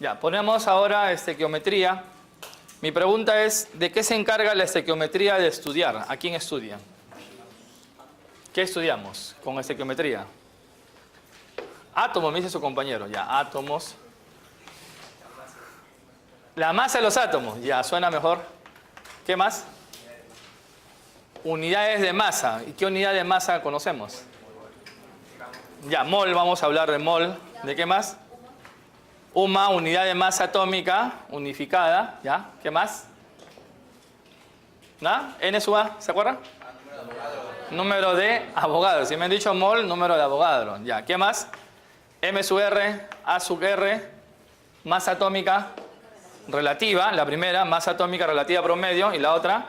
Ya, ponemos ahora estequiometría. Mi pregunta es, ¿de qué se encarga la estequiometría de estudiar? ¿A quién estudia? ¿Qué estudiamos con estequiometría? Átomos, me dice su compañero. Ya, átomos. La masa de los átomos. Ya, suena mejor. ¿Qué más? Unidades de masa. ¿Y qué unidad de masa conocemos? Ya, mol, vamos a hablar de mol. ¿De qué más? UMA, unidad de masa atómica unificada. ¿Ya? ¿Qué más? ¿Nada? N sub A, ¿se acuerdan? Número de Avogadro. Si me han dicho mol, número de Avogadro. Ya, ¿qué más? M sub R, A sub R, masa atómica relativa, la primera, masa atómica relativa promedio, y la otra,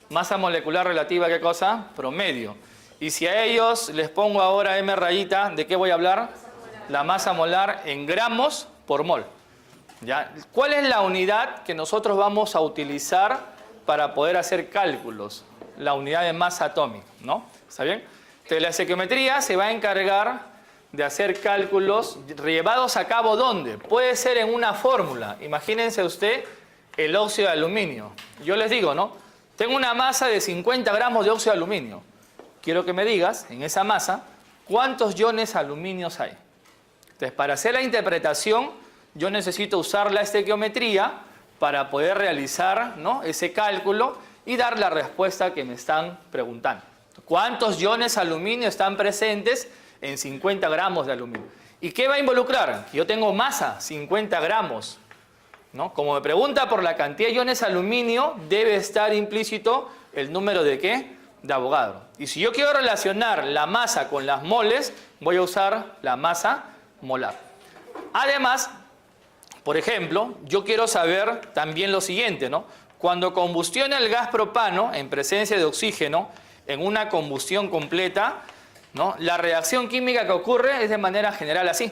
masa molecular relativa, ¿qué cosa? Promedio. Y si a ellos les pongo ahora M rayita, ¿de qué voy a hablar? La masa molar en gramos por mol. ¿Ya? ¿Cuál es la unidad que nosotros vamos a utilizar para poder hacer cálculos? La unidad de masa atómica, ¿no? ¿Está bien? Entonces la estequiometría se va a encargar de hacer cálculos llevados a cabo ¿dónde? Puede ser en una fórmula. Imagínense usted el óxido de aluminio. Yo les digo, ¿no? Tengo una masa de 50 gramos de óxido de aluminio. Quiero que me digas, en esa masa, ¿cuántos iones aluminios hay? Entonces, para hacer la interpretación, yo necesito usar la estequiometría para poder realizar, ¿no?, ese cálculo y dar la respuesta que me están preguntando. ¿Cuántos iones aluminio están presentes en 50 gramos de aluminio? ¿Y qué va a involucrar? Yo tengo masa, 50 gramos. ¿No? Como me pregunta por la cantidad de iones aluminio, debe estar implícito el número de ¿qué? De Avogadro. Y si yo quiero relacionar la masa con las moles, voy a usar la masa molar. Además, por ejemplo, yo quiero saber también lo siguiente, ¿no? Cuando combustiona el gas propano en presencia de oxígeno en una combustión completa, ¿no?, la reacción química que ocurre es de manera general así.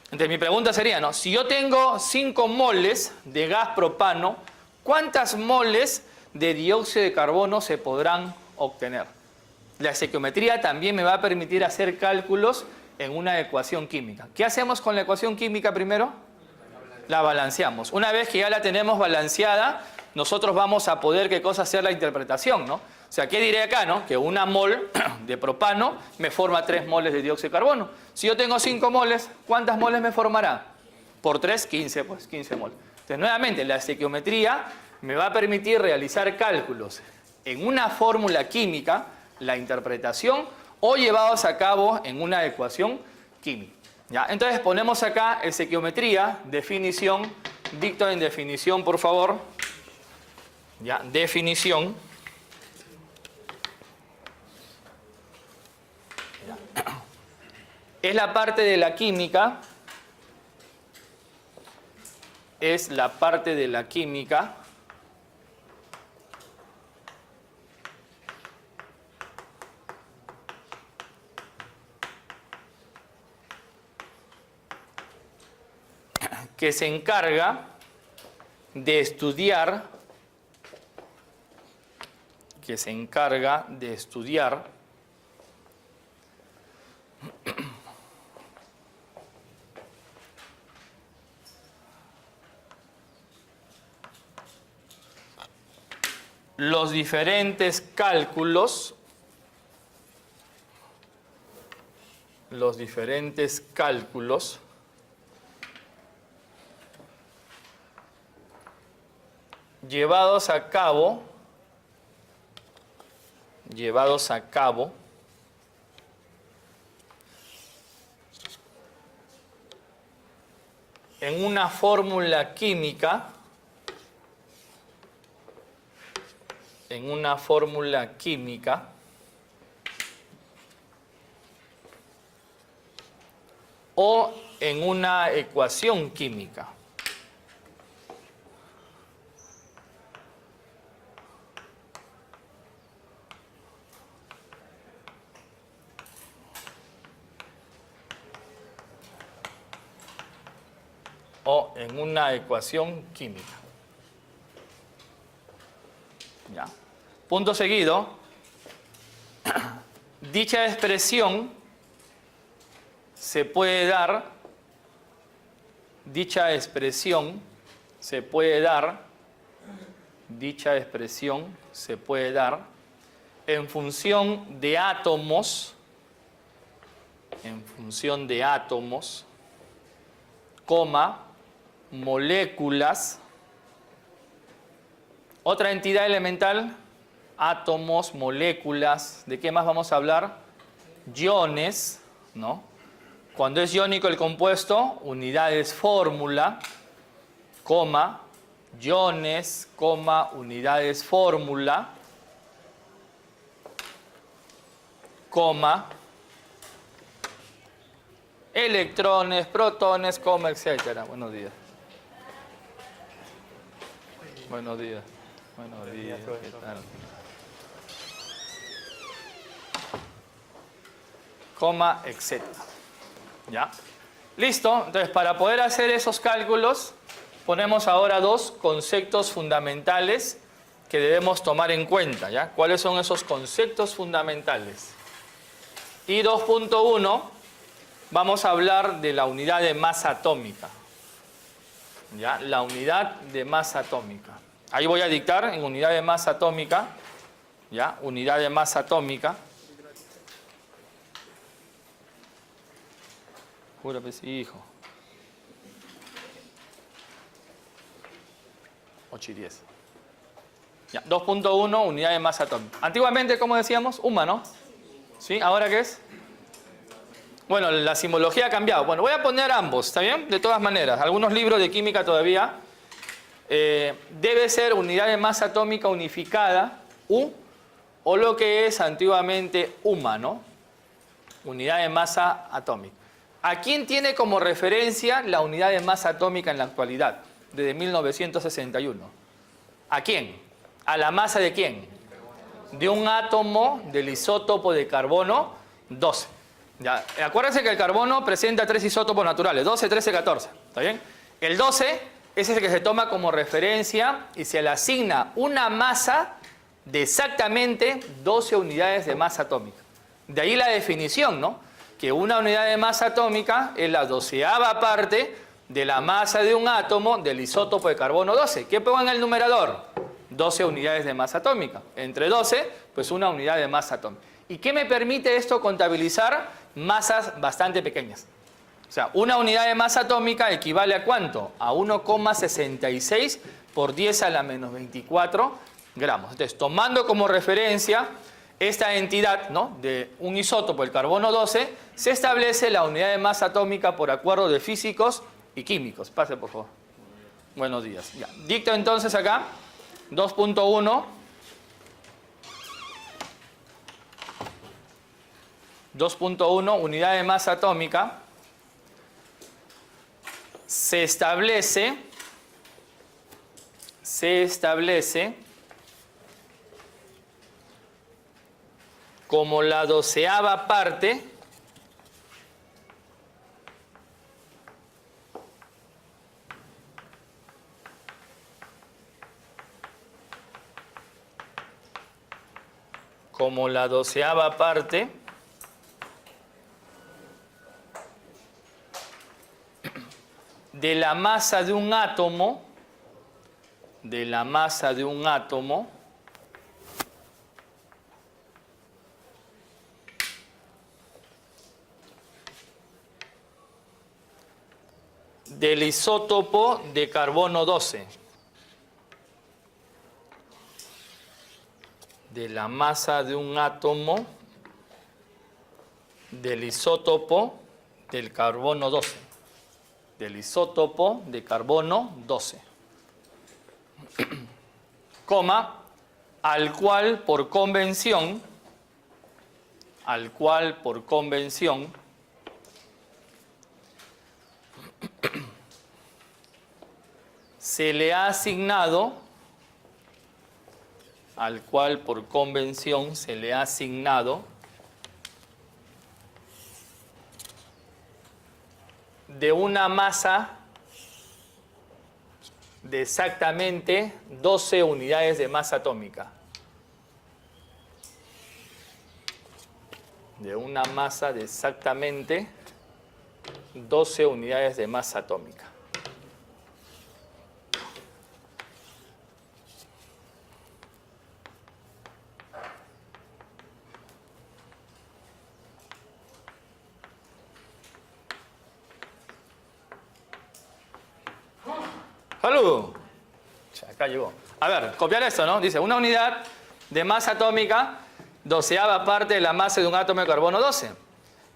Entonces mi pregunta sería, ¿no?, si yo tengo 5 moles de gas propano, ¿cuántas moles de dióxido de carbono se podrán obtener? La estequiometría también me va a permitir hacer cálculos en una ecuación química. ¿Qué hacemos con la ecuación química primero? La balanceamos. Una vez que ya la tenemos balanceada, nosotros vamos a poder, ¿qué cosa?, hacer la interpretación, ¿no? O sea, ¿qué diré acá, no? Que una mol de propano me forma 3 moles de dióxido de carbono. Si yo tengo 5 moles, ¿cuántas moles me formará? Por 3, 15, pues 15 moles. Entonces, nuevamente, la estequiometría me va a permitir realizar cálculos en una fórmula química, la interpretación, o llevados a cabo en una ecuación química. ¿Ya? Entonces, ponemos acá estequiometría, definición, dicto en definición, por favor. ¿Ya? Definición. Es la parte de la química, es la parte de la química que se encarga de estudiar, los diferentes cálculos llevados a cabo en una fórmula química, o en una ecuación química. O en una ecuación química. ¿Ya? Punto seguido. Dicha expresión se puede dar dicha expresión se puede dar en función de átomos, coma, moléculas, otra entidad elemental, átomos, moléculas, ¿de qué más vamos a hablar? Iones, ¿no? Cuando es iónico el compuesto, unidades fórmula, coma, iones, coma, unidades fórmula, coma, electrones, protones, coma, etcétera. Buenos días. Buenos días. Buenos días. ¿Qué tal? Coma, etcétera. ¿Ya? Listo. Entonces, para poder hacer esos cálculos, ponemos ahora dos conceptos fundamentales que debemos tomar en cuenta, ¿ya? ¿Cuáles son esos conceptos fundamentales? Y 2.1, vamos a hablar de la unidad de masa atómica, ¿ya? La unidad de masa atómica. Ahí voy a dictar en unidad de masa atómica, ¿ya? Unidad de masa atómica. Jura, pues, hijo. 8 y 10. Ya, 2.1, unidad de masa atómica. Antiguamente, ¿cómo decíamos? UMA, ¿no? ¿Sí? ¿Ahora qué es? Bueno, la simbología ha cambiado. Bueno, voy a poner ambos, ¿está bien? De todas maneras, algunos libros de química todavía. Debe ser unidad de masa atómica unificada, U, o lo que es antiguamente UMA, ¿no? Unidad de masa atómica. ¿A quién tiene como referencia la unidad de masa atómica en la actualidad? Desde 1961. ¿A quién? ¿A la masa de quién? De un átomo del isótopo de carbono 12. Ya, acuérdense que el carbono presenta 3 isótopos naturales, 12, 13, 14. ¿Está bien? El 12 es el que se toma como referencia y se le asigna una masa de exactamente 12 unidades de masa atómica. De ahí la definición, ¿no? Que una unidad de masa atómica es la 12ª parte de la masa de un átomo del isótopo de carbono 12. ¿Qué pongo en el numerador? 12 unidades de masa atómica. Entre 12, pues una unidad de masa atómica. ¿Y qué me permite esto contabilizar? Masas bastante pequeñas. O sea, una unidad de masa atómica equivale a ¿cuánto? A 1,66 por 10 a la menos 24 gramos. Entonces, tomando como referencia esta entidad, ¿no?, de un isótopo, el carbono 12, se establece la unidad de masa atómica por acuerdo de físicos y químicos. Pase, por favor. Buenos días. Ya. Dicto entonces acá 2.1. 2.1, unidad de masa atómica, se establece como la 12ª parte de la masa de un átomo, del isótopo de carbono 12. De la masa de un átomo del isótopo del carbono 12. Del isótopo de carbono 12. Coma, al cual por convención se le ha asignado, de una masa de exactamente 12 unidades de masa atómica. De una masa de exactamente 12 unidades de masa atómica. Acá llegó. A ver, copiar esto, ¿no? Dice, una unidad de masa atómica, 12ª parte de la masa de un átomo de carbono 12.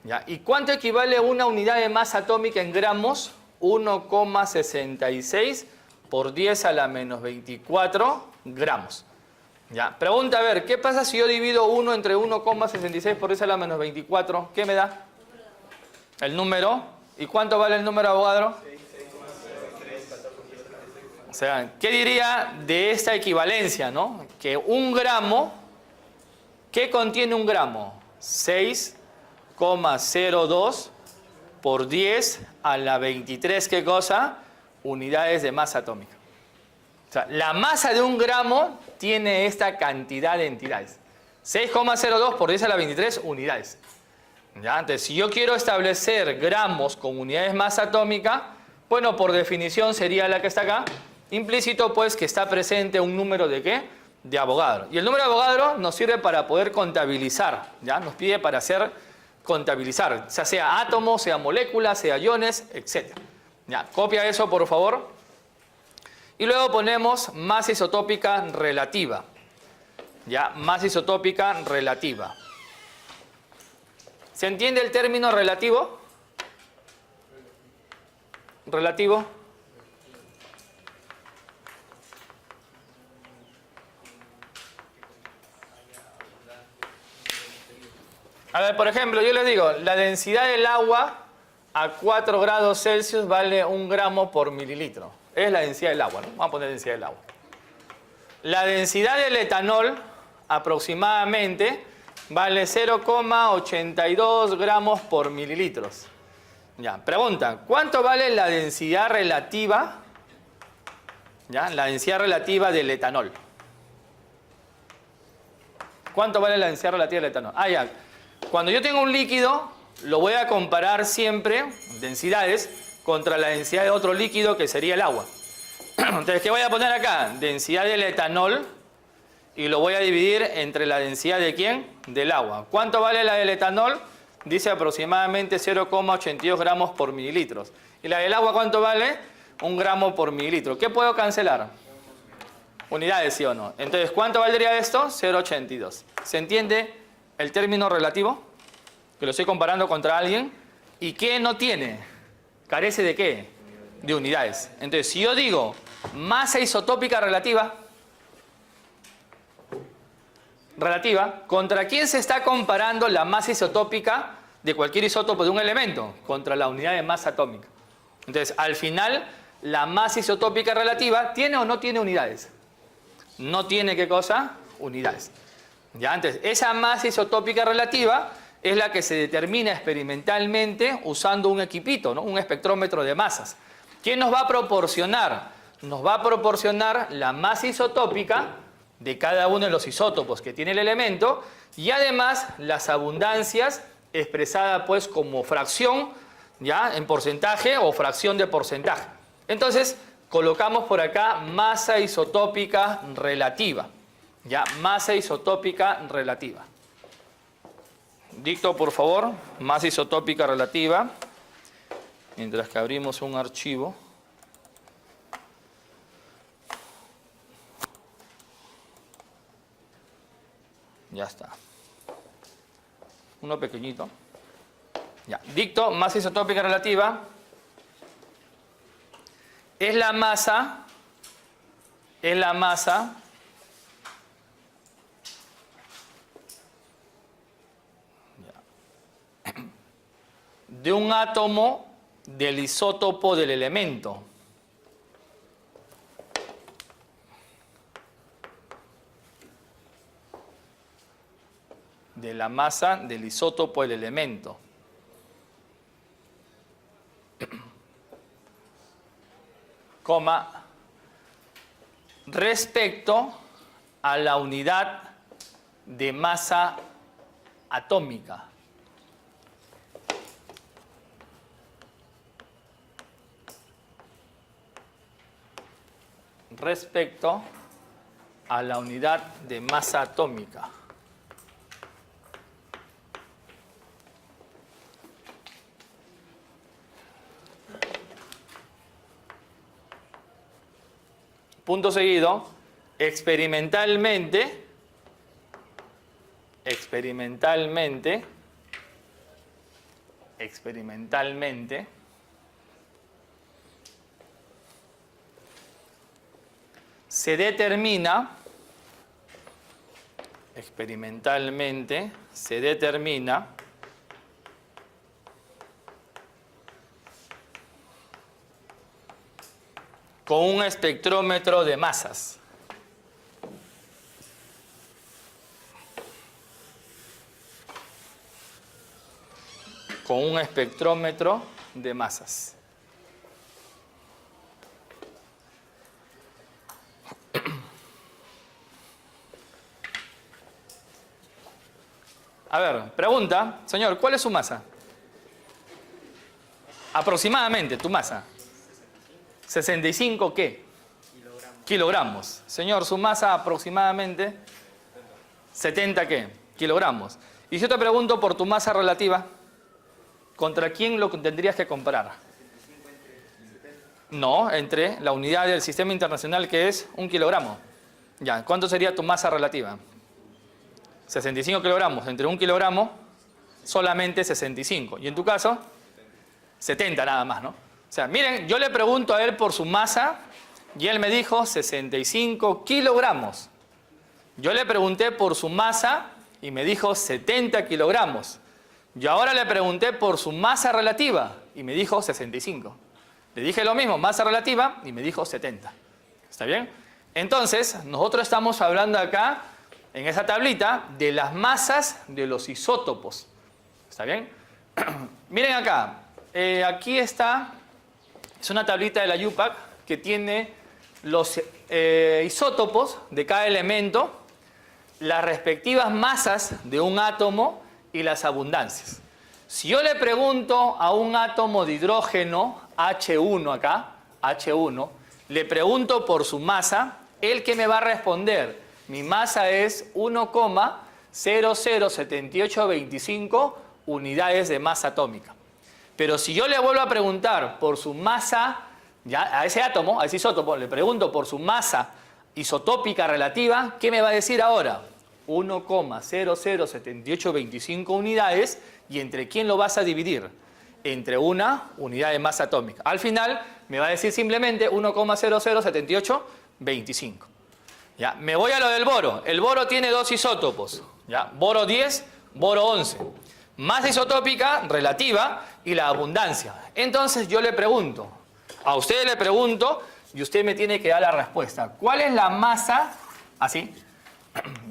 ¿Ya? ¿Y cuánto equivale a una unidad de masa atómica en gramos? 1,66 por 10 a la menos 24 gramos. ¿Ya? Pregunta, a ver, ¿qué pasa si yo divido 1 entre 1,66 por 10 a la menos 24? ¿Qué me da? El número. ¿Y cuánto vale el número, Avogadro? O sea, ¿qué diría de esta equivalencia, no? Que un gramo, ¿qué contiene un gramo? 6,02 por 10 a la 23, ¿qué cosa? Unidades de masa atómica. O sea, la masa de un gramo tiene esta cantidad de entidades. 6,02 por 10 a la 23 unidades. ¿Ya? Entonces, si yo quiero establecer gramos con unidades de masa atómica, bueno, por definición sería la que está acá. Implícito, pues, que está presente un número de ¿qué? De Avogadro. Y el número de Avogadro nos sirve para poder contabilizar. ¿Ya? Nos pide para hacer contabilizar, sea átomos, sea moléculas, sea iones, etc. ¿Ya? Copia eso, por favor. Y luego ponemos masa isotópica relativa. ¿Ya? Masa isotópica relativa. ¿Se entiende el término relativo? ¿Relativo? A ver, por ejemplo, yo les digo, la densidad del agua a 4 grados Celsius vale 1 gramo por mililitro. Es la densidad del agua, ¿no? Vamos a poner densidad del agua. La densidad del etanol aproximadamente vale 0,82 gramos por mililitros. Ya, pregunta, ¿cuánto vale la densidad relativa? ¿Ya? La densidad relativa del etanol. ¿Cuánto vale la densidad relativa del etanol? Ah, ya. Cuando yo tengo un líquido, lo voy a comparar siempre, densidades, contra la densidad de otro líquido que sería el agua. Entonces, ¿qué voy a poner acá? Densidad del etanol y lo voy a dividir entre la densidad de ¿quién? Del agua. ¿Cuánto vale la del etanol? Dice aproximadamente 0,82 gramos por mililitros. ¿Y la del agua cuánto vale? 1 gramo por mililitro. ¿Qué puedo cancelar? Unidades, ¿sí o no? Entonces, ¿cuánto valdría esto? 0,82. ¿Se entiende el término relativo? Que lo estoy comparando contra alguien. ¿Y qué no tiene? ¿Carece de qué? De unidades. Entonces, si yo digo masa isotópica relativa, ¿contra quién se está comparando la masa isotópica de cualquier isótopo de un elemento? Contra la unidad de masa atómica. Entonces, al final, la masa isotópica relativa, ¿tiene o no tiene unidades? No tiene, ¿qué cosa? Unidades. ¿Ya? Entonces, esa masa isotópica relativa es la que se determina experimentalmente usando un equipito, ¿no? Un espectrómetro de masas. ¿Quién nos va a proporcionar? Nos va a proporcionar la masa isotópica de cada uno de los isótopos que tiene el elemento y además las abundancias expresadas pues como fracción, ¿ya? En porcentaje o fracción de porcentaje. Entonces, colocamos por acá masa isotópica relativa. ¿Ya? Masa isotópica relativa. Dicto, por favor, masa isotópica relativa. Mientras que abrimos un archivo. Ya está. Uno pequeñito. Ya. Dicto, masa isotópica relativa. Es la masa de un átomo del isótopo del elemento. De la masa del isótopo del elemento. Coma, respecto a la unidad de masa atómica. Respecto a la unidad de masa atómica. punto seguido, experimentalmente, se determina con un espectrómetro de masas. Con un espectrómetro de masas. A ver, pregunta, señor, ¿cuál es su masa? Aproximadamente, tu masa. 65 ¿qué? Kilogramos. Señor, su masa aproximadamente 70 ¿qué? Kilogramos. Y si yo te pregunto por tu masa relativa, ¿contra quién lo tendrías que comparar? No, entre la unidad del sistema internacional que es 1 kilogramo. Ya, ¿cuánto sería tu masa relativa? 65 kilogramos. Entre 1 kilogramo, solamente 65. Y en tu caso, 70 nada más, ¿no? O sea, miren, yo le pregunto a él por su masa y él me dijo 65 kilogramos. Yo le pregunté por su masa y me dijo 70 kilogramos. Yo ahora le pregunté por su masa relativa y me dijo 65. Le dije lo mismo, masa relativa, y me dijo 70. ¿Está bien? Entonces, nosotros estamos hablando acá, en esa tablita, de las masas de los isótopos. ¿Está bien? Miren acá. Aquí está, es una tablita de la UPAC que tiene los isótopos de cada elemento, las respectivas masas de un átomo y las abundancias. Si yo le pregunto a un átomo de hidrógeno, H1 acá, H1, le pregunto por su masa, ¿él qué me va a responder? Mi masa es 1,007825 unidades de masa atómica. Pero si yo le vuelvo a preguntar por su masa, ya a ese átomo, a ese isótopo, le pregunto por su masa isotópica relativa, ¿qué me va a decir ahora? 1,007825 unidades. ¿Y entre quién lo vas a dividir? Entre una unidad de masa atómica. Al final me va a decir simplemente 1,007825. ¿Ya? Me voy a lo del boro. El boro tiene dos isótopos. ¿Ya? Boro 10, boro 11. Masa isotópica relativa y la abundancia. Entonces yo le pregunto, a usted le pregunto y usted me tiene que dar la respuesta. ¿Cuál es la masa? Así.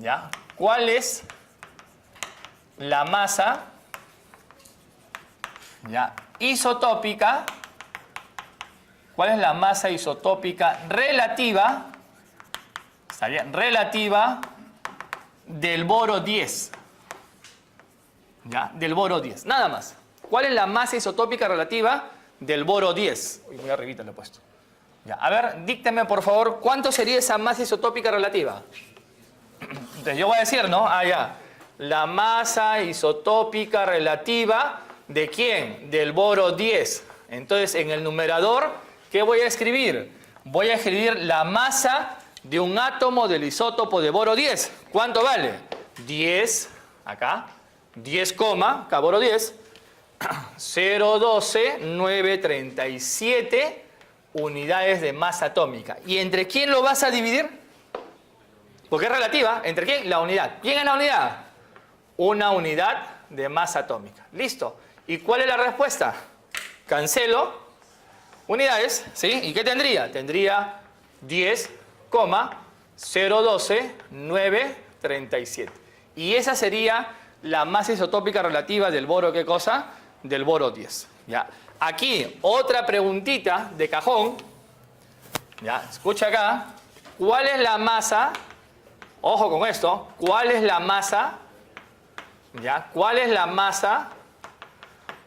¿Ya? ¿Cuál es la masa, ya, isotópica? ¿Cuál es la masa isotópica relativa? ¿Está bien? Relativa del boro 10. ¿Ya? Del boro 10. Nada más. ¿Cuál es la masa isotópica relativa del boro 10? Uy, muy arribita le he puesto. Ya. A ver, dícteme por favor, ¿cuánto sería esa masa isotópica relativa? Entonces yo voy a decir, ¿no? Ah, ya. La masa isotópica relativa, ¿de quién? Del boro 10. Entonces, en el numerador, ¿qué voy a escribir? Voy a escribir la masa de un átomo del isótopo de boro 10. ¿Cuánto vale? 10, acá, 10, acá boro 10, 0,12,937 unidades de masa atómica. ¿Y entre quién lo vas a dividir? Porque es relativa. ¿Entre quién? La unidad. ¿Quién es la unidad? Una unidad de masa atómica. Listo. ¿Y cuál es la respuesta? Cancelo unidades, ¿sí? ¿Y qué tendría? Tendría 10,012,937. Y esa sería la masa isotópica relativa del boro, ¿qué cosa? Del boro 10. ¿Ya? Aquí, otra preguntita de cajón. ¿Ya? Escucha acá. ¿Cuál es la masa? Ojo con esto. ¿Cuál es la masa? ¿Ya? ¿Cuál es la masa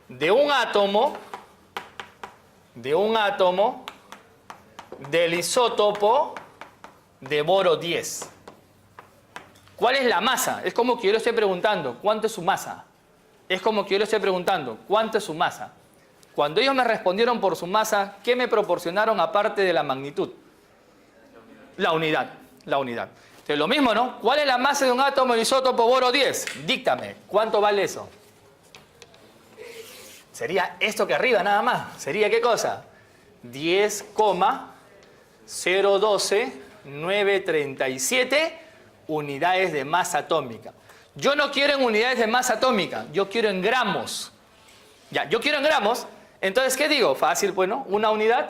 de un átomo del isótopo de boro 10? ¿Cuál es la masa? Es como que yo le estoy preguntando, ¿cuánto es su masa? Es como que yo le estoy preguntando, ¿cuánto es su masa? Cuando ellos me respondieron por su masa, ¿qué me proporcionaron aparte de la magnitud? La unidad. Entonces, lo mismo, ¿no? ¿Cuál es la masa de un átomo del isótopo boro 10? Díctame. ¿Cuánto vale eso? Sería esto que arriba nada más. ¿Sería qué cosa? 10,012937 unidades de masa atómica. Yo no quiero en unidades de masa atómica, yo quiero en gramos. Ya, yo quiero en gramos, entonces, ¿qué digo? Fácil, pues, ¿no? Una unidad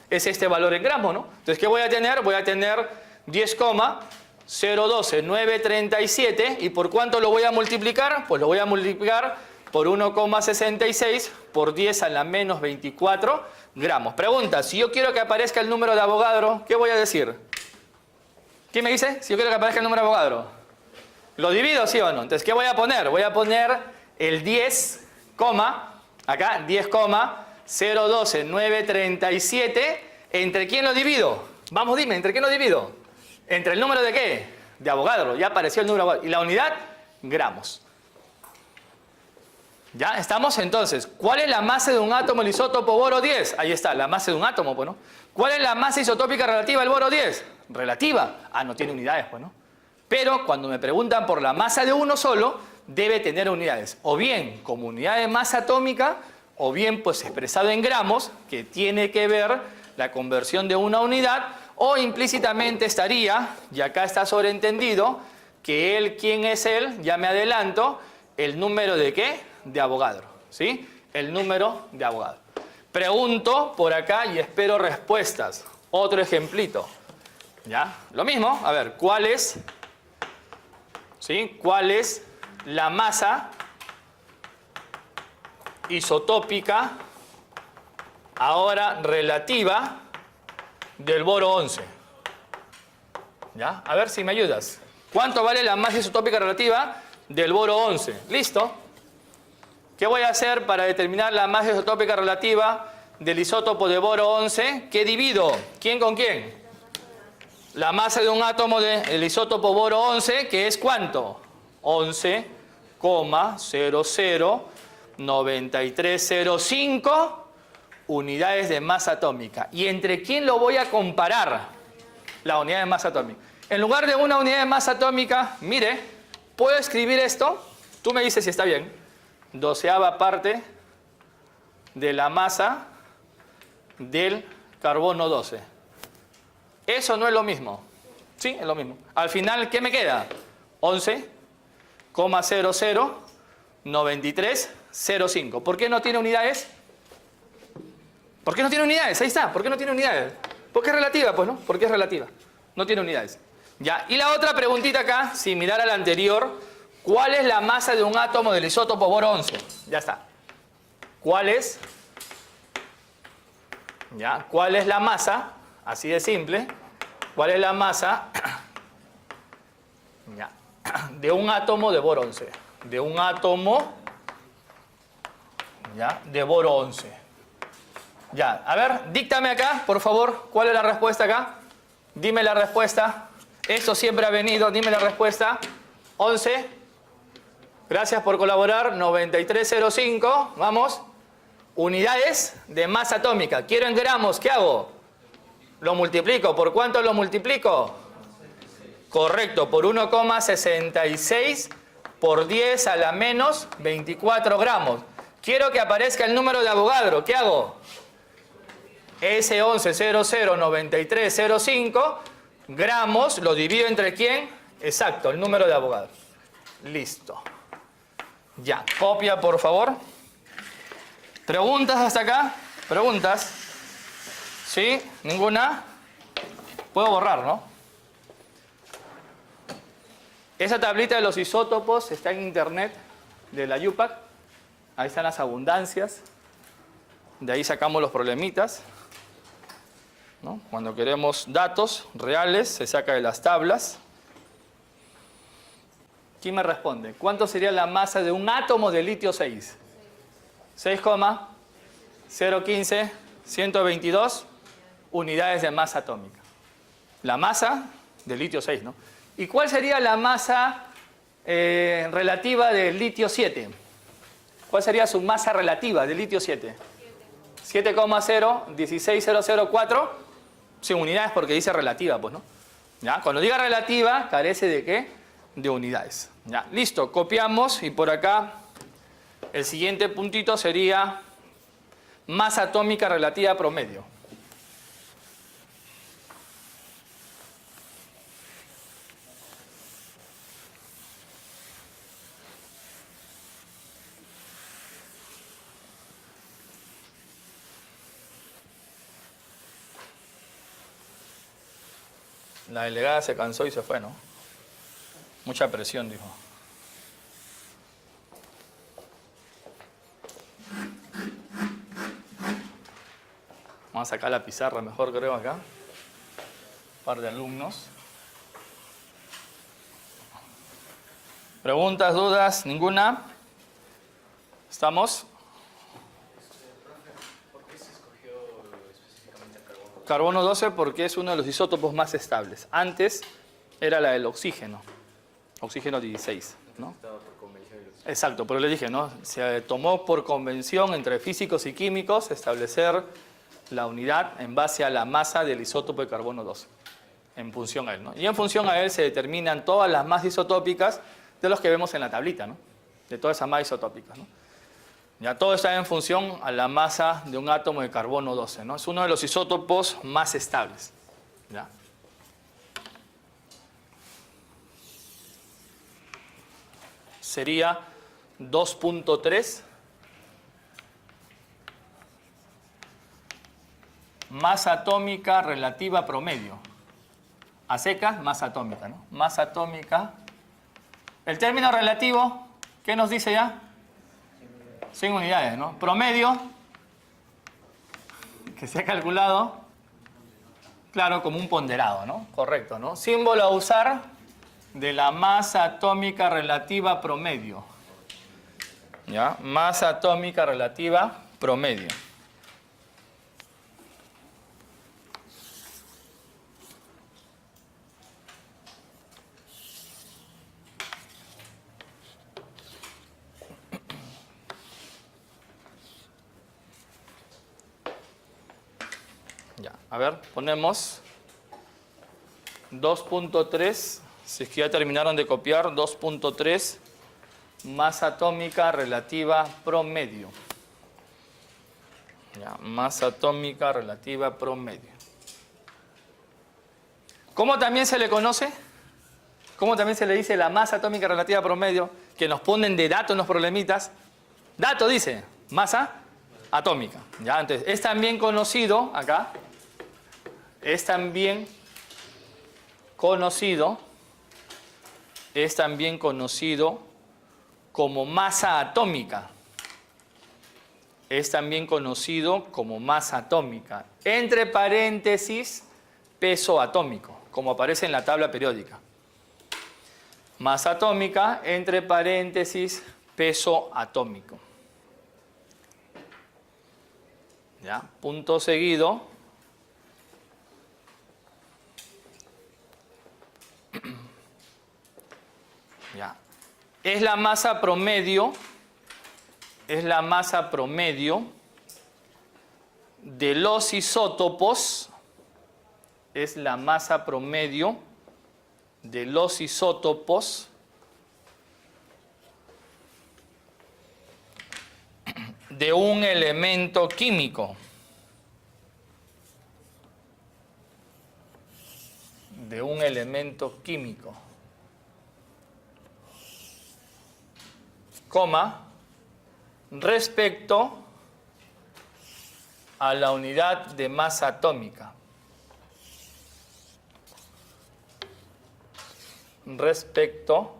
es este valor en gramos, ¿no? Entonces, ¿qué voy a tener? Voy a tener 10,012937, ¿y por cuánto lo voy a multiplicar? Pues lo voy a multiplicar por 1,66 por 10 a la menos 24 gramos. Pregunta, si yo quiero que aparezca el número de Avogadro, ¿qué voy a decir? ¿Quién me dice? Si yo quiero que aparezca el número de Avogadro. ¿Lo divido, sí o no? Entonces, ¿qué voy a poner? Voy a poner el 10, acá, 10,012937. ¿Entre quién lo divido? Vamos, dime, ¿entre quién lo divido? ¿Entre el número de qué? De Avogadro. Ya apareció el número de Avogadro. ¿Y la unidad? Gramos. ¿Ya? ¿Estamos? Entonces, ¿cuál es la masa de un átomo del isótopo boro 10? Ahí está, la masa de un átomo, pues, ¿no? ¿Cuál es la masa isotópica relativa al boro 10? Relativa. Ah, no tiene unidades, pues, ¿no? Pero cuando me preguntan por la masa de uno solo, debe tener unidades. O bien como unidad de masa atómica, o bien pues expresado en gramos, que tiene que ver la conversión de una unidad, o implícitamente estaría, y acá está sobreentendido, que él, ¿quién es él? Ya me adelanto, el número de ¿qué? De Avogadro, ¿sí? El número de Avogadro. Pregunto por acá y espero respuestas. Otro ejemplito, ¿ya? Lo mismo, a ver, ¿cuál es? ¿Sí? ¿Cuál es la masa isotópica ahora relativa del boro 11? ¿Ya? A ver si me ayudas. ¿Cuánto vale la masa isotópica relativa del boro 11? ¿Listo? ¿Qué voy a hacer para determinar la masa isotópica relativa del isótopo de boro 11? ¿Qué divido? ¿Quién con quién? La masa de un átomo del isótopo boro 11, que es ¿cuánto? 11,009305 unidades de masa atómica. ¿Y entre quién lo voy a comparar? La unidad de masa atómica. En lugar de una unidad de masa atómica, mire, puedo escribir esto, tú me dices si está bien, 12ª parte de la masa del carbono 12. Eso no es lo mismo. Sí, es lo mismo. Al final, ¿qué me queda? 11,009305. ¿Por qué no tiene unidades? ¿Por qué no tiene unidades? Ahí está. ¿Por qué no tiene unidades? Porque es relativa, pues, ¿no? Porque es relativa. No tiene unidades. Ya. Y la otra preguntita acá, similar a la anterior, ¿cuál es la masa de un átomo del isótopo boro 11? Ya está. ¿Cuál es? ¿Ya? ¿Cuál es la masa? Así de simple. ¿Cuál es la masa? Ya. De un átomo de boro 11. De un átomo, ¿ya? De boro 11. Ya. A ver, díctame acá, por favor. ¿Cuál es la respuesta acá? Dime la respuesta. Esto siempre ha venido. Dime la respuesta. 11. Gracias por colaborar. 9305. Vamos. Unidades de masa atómica. Quiero en gramos. ¿Qué hago? Lo multiplico. ¿Por cuánto lo multiplico? Correcto. Por 1,66 por 10 a la menos 24 gramos. Quiero que aparezca el número de Avogadro. ¿Qué hago? Ese 11,009305 gramos lo divido entre ¿quién? Exacto, el número de Avogadro. Listo. Ya. Copia, por favor. ¿Preguntas hasta acá? ¿Preguntas? ¿Sí? ¿Ninguna? Puedo borrar, ¿no? Esa tablita de los isótopos está en internet de la UPAC. Ahí están las abundancias. De ahí sacamos los problemitas, ¿no? Cuando queremos datos reales, se saca de las tablas. ¿Quién me responde? ¿Cuánto sería la masa de un átomo de litio 6? 6,015122 unidades de masa atómica. La masa de litio 6, ¿no? ¿Y cuál sería la masa relativa del litio 7? ¿Cuál sería su masa relativa del litio 7? 7,016004. Sin unidades porque dice relativa, pues, ¿no? ¿Ya? Cuando diga relativa, carece de ¿qué? De unidades. ¿Ya? Listo, copiamos y por acá el siguiente puntito sería masa atómica relativa promedio. La delegada se cansó y se fue, ¿no? Mucha presión, dijo. Vamos a sacar la pizarra mejor, creo, acá. Un par de alumnos. ¿Preguntas, dudas? ¿Ninguna? ¿Estamos? ¿Por qué se escogió específicamente el carbono? Carbono 12 porque es uno de los isótopos más estables. Antes era la del oxígeno. Oxígeno 16, ¿no? Estaba por convención. Exacto, pero le dije, ¿no? Se tomó por convención entre físicos y químicos establecer la unidad en base a la masa del isótopo de carbono 12, en función a él, ¿no? Y en función a él se determinan todas las masas isotópicas de los que vemos en la tablita, ¿no? De todas esas masas isotópicas, ¿no? Ya todo está en función a la masa de un átomo de carbono 12, ¿no? Es uno de los isótopos más estables, ¿ya? Sería 2.3 masa atómica relativa promedio. A secas, masa atómica, ¿no? Masa atómica. El término relativo, ¿qué nos dice ya? Sin unidades, ¿no? Promedio, que se ha calculado, claro, como un ponderado, ¿no? Correcto, ¿no? Símbolo a usar de la masa atómica relativa promedio. ¿Ya? Masa atómica relativa promedio. Ya, a ver, ponemos 2.3, si es que ya terminaron de copiar, 2.3 masa atómica relativa promedio. Ya, masa atómica relativa promedio. ¿Cómo también se le conoce? ¿Cómo también se le dice la masa atómica relativa promedio? Que nos ponen de dato en los problemitas. Dato dice, masa atómica. Ya, entonces, es también conocido, acá, es también conocido como masa atómica. Es también conocido como masa atómica. Entre paréntesis, peso atómico, como aparece en la tabla periódica. Masa atómica, entre paréntesis, peso atómico. ¿Ya? Punto seguido. ¿Ya? Es la masa promedio de los isótopos, es la masa promedio de los isótopos de un elemento químico. De un elemento químico. Coma, respecto a la unidad de masa atómica. Respecto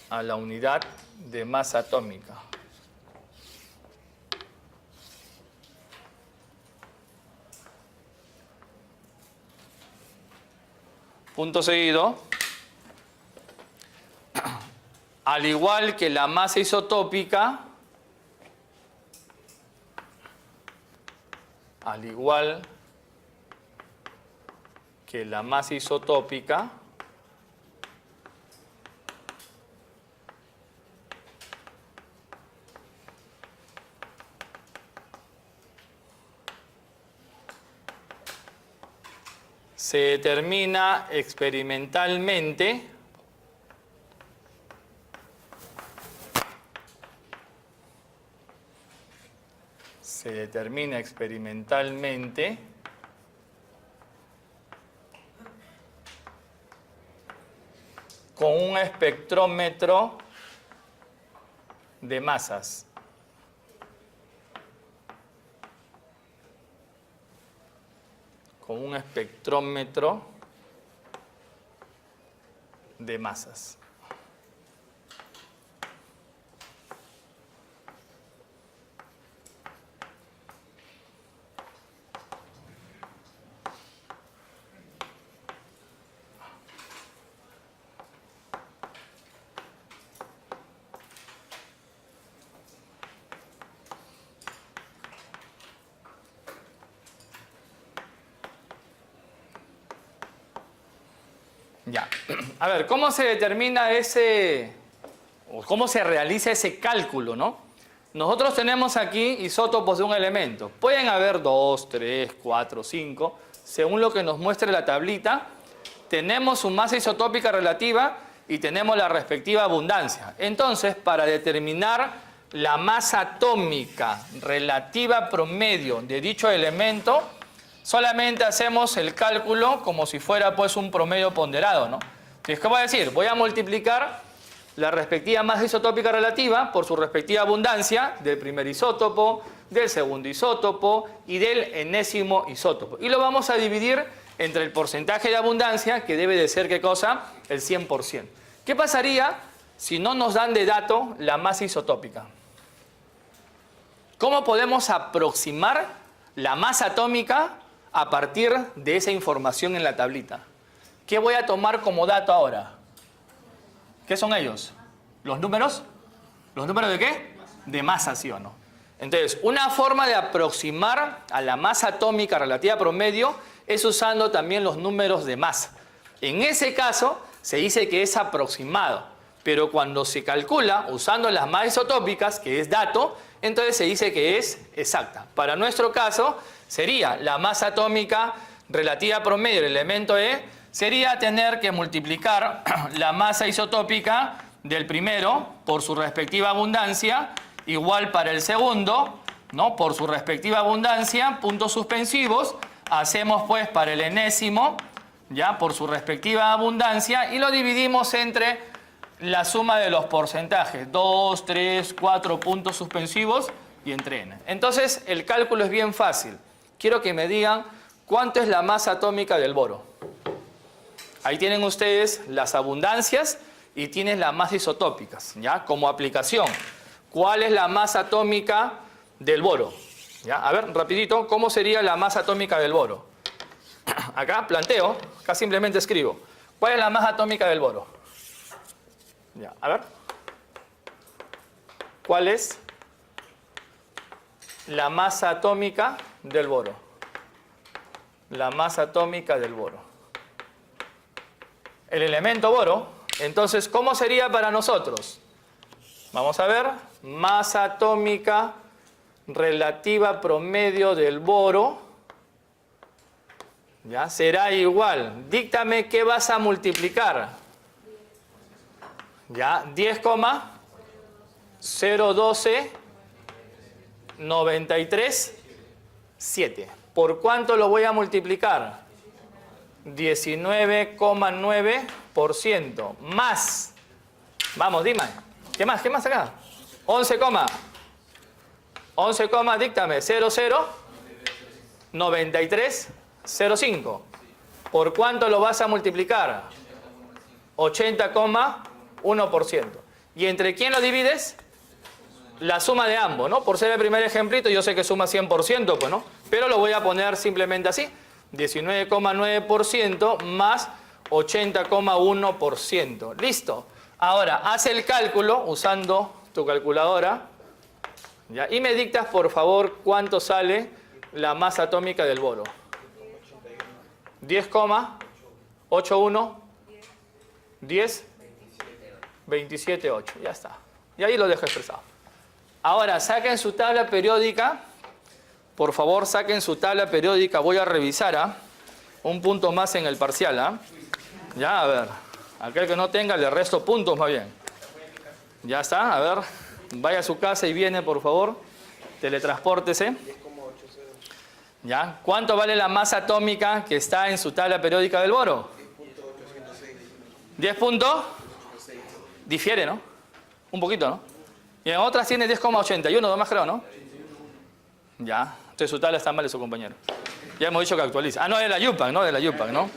a la unidad de masa atómica. Punto seguido. Al igual que la masa isotópica, al igual que la masa isotópica, se determina experimentalmente con un espectrómetro de masas. Con un espectrómetro de masas. Ya. A ver, ¿cómo se determina o cómo se realiza ese cálculo, no? Nosotros tenemos aquí isótopos de un elemento. Pueden haber 2, 3, 4, 5, según lo que nos muestre la tablita. Tenemos su masa isotópica relativa y tenemos la respectiva abundancia. Entonces, para determinar la masa atómica relativa promedio de dicho elemento, solamente hacemos el cálculo como si fuera pues un promedio ponderado, ¿no? Entonces, ¿qué voy a decir? Voy a multiplicar la respectiva masa isotópica relativa por su respectiva abundancia del primer isótopo, del segundo isótopo y del enésimo isótopo. Y lo vamos a dividir entre el porcentaje de abundancia, que debe de ser, ¿qué cosa? El 100%. ¿Qué pasaría si no nos dan de dato la masa isotópica? ¿Cómo podemos aproximar la masa atómica a partir de esa información en la tablita? ¿Qué voy a tomar como dato ahora? ¿Qué son ellos? ¿Los números? ¿Los números de qué? De masa, ¿sí o no? Entonces, una forma de aproximar a la masa atómica relativa promedio es usando también los números de masa. En ese caso, se dice que es aproximado. Pero cuando se calcula usando las masas isotópicas, que es dato, entonces se dice que es exacta. Para nuestro caso, sería la masa atómica relativa promedio del elemento E, sería tener que multiplicar la masa isotópica del primero por su respectiva abundancia, igual para el segundo, ¿no? Por su respectiva abundancia, puntos suspensivos, hacemos pues para el enésimo, ya, por su respectiva abundancia, y lo dividimos entre la suma de los porcentajes, 2, 3, 4 puntos suspensivos y entre n. Entonces, el cálculo es bien fácil. Quiero que me digan cuánto es la masa atómica del boro. Ahí tienen ustedes las abundancias y tienen las masas isotópicas, ¿ya? Como aplicación, ¿cuál es la masa atómica del boro? ¿Ya? A ver, rapidito, ¿cómo sería la masa atómica del boro? Acá planteo, acá simplemente escribo. ¿Cuál es la masa atómica del boro? Ya, a ver. ¿Cuál es la masa atómica del boro? La masa atómica del boro. El elemento boro. Entonces, ¿cómo sería para nosotros? Vamos a ver. Masa atómica relativa promedio del boro. Ya, será igual. Díctame qué vas a multiplicar. Ya, 10,012,93,7. ¿Por cuánto lo voy a multiplicar? 19,9% más. Vamos, dime. ¿Qué más? ¿Qué más acá? 11, 11, díctame. 00,93,05. ¿Por cuánto lo vas a multiplicar? 80,1%. ¿Y entre quién lo divides? La suma de ambos, ¿no? Por ser el primer ejemplito, yo sé que suma 100%, pues, ¿no? Pero lo voy a poner simplemente así. 19,9% más 80,1%. ¿Listo? Ahora, haz el cálculo usando tu calculadora. ¿Ya? Y me dictas, por favor, cuánto sale la masa atómica del boro. 10,81, 10, 27,8. Ya está. Y ahí lo dejo expresado. Ahora, saquen su tabla periódica. Por favor, saquen su tabla periódica. Voy a revisar. Un punto más en el parcial, ¿ah? Ya, a ver. Aquel que no tenga, le resto puntos más bien. Ya está, a ver. Vaya a su casa y viene, por favor. Teletranspórtese. ¿Ya? ¿Cuánto vale la masa atómica que está en su tabla periódica del boro? 10 puntos. Difiere, ¿no? Un poquito, ¿no? Y en otras tiene 10,81, nomás creo, ¿no? Ya. Entonces su tabla está mal de su compañero. Ya hemos dicho que actualiza. Ah, no, es de la YUPAC, ¿no? De la YUPAC, ¿no?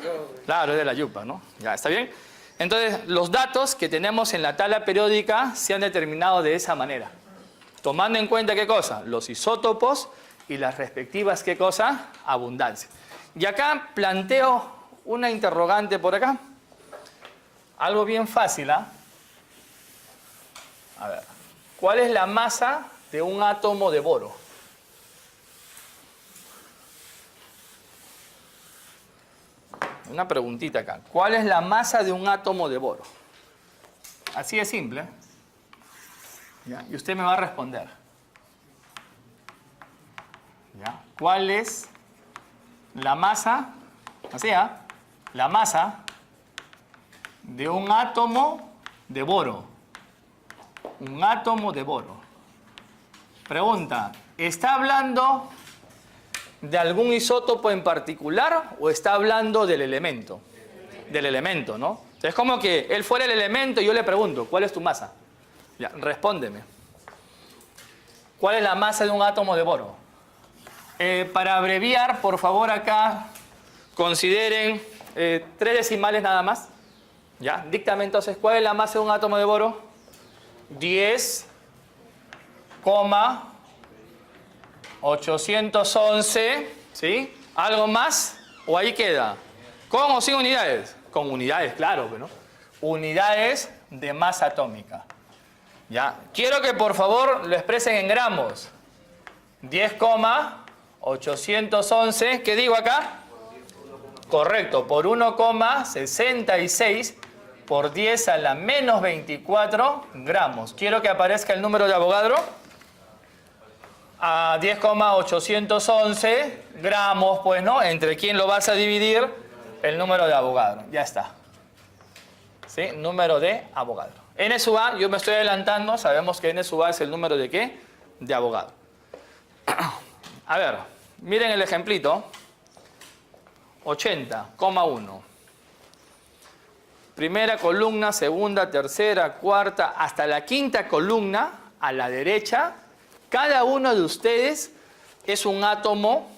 Claro, es de la YUPAC, ¿no? Ya, ¿está bien? Entonces, los datos que tenemos en la tabla periódica se han determinado de esa manera. Tomando en cuenta, ¿qué cosa? Los isótopos y las respectivas, ¿qué cosa? Abundancia. Y acá planteo una interrogante por acá. Algo bien fácil, ¿ah? A ver. ¿Cuál es la masa de un átomo de boro? Una preguntita acá. ¿Cuál es la masa de un átomo de boro? Así de simple. ¿Ya? Y usted me va a responder. ¿Ya? ¿Cuál es la masa? Así, ¿ah? La masa de un átomo de boro. Un átomo de boro. Pregunta. ¿Está hablando de algún isótopo en particular o está hablando del elemento? Del elemento, ¿no? Es como que él fuera el elemento y yo le pregunto, ¿cuál es tu masa? Ya, respóndeme. ¿Cuál es la masa de un átomo de boro? Para abreviar, por favor, acá consideren 3 decimales nada más. ¿Ya? Díctame entonces, ¿cuál es la masa de un átomo de boro? 10,811, ¿sí? ¿Algo más? ¿O ahí queda? ¿Con o sin unidades? Con unidades, claro, ¿no? Unidades de masa atómica. ¿Ya? Quiero que por favor lo expresen en gramos. 10,811, ¿qué digo acá? Correcto, por 1,66 por 10 a la menos 24 gramos. Quiero que aparezca el número de Avogadro. A 10,811 gramos, pues, ¿no? ¿Entre quién lo vas a dividir? El número de Avogadro. Ya está. ¿Sí? Número de Avogadro. N sub A, yo me estoy adelantando. Sabemos que N sub A es el número de ¿qué? De Avogadro. A ver, miren el ejemplito. 80,1. Primera columna, segunda, tercera, cuarta, hasta la quinta columna, a la derecha, cada uno de ustedes es un átomo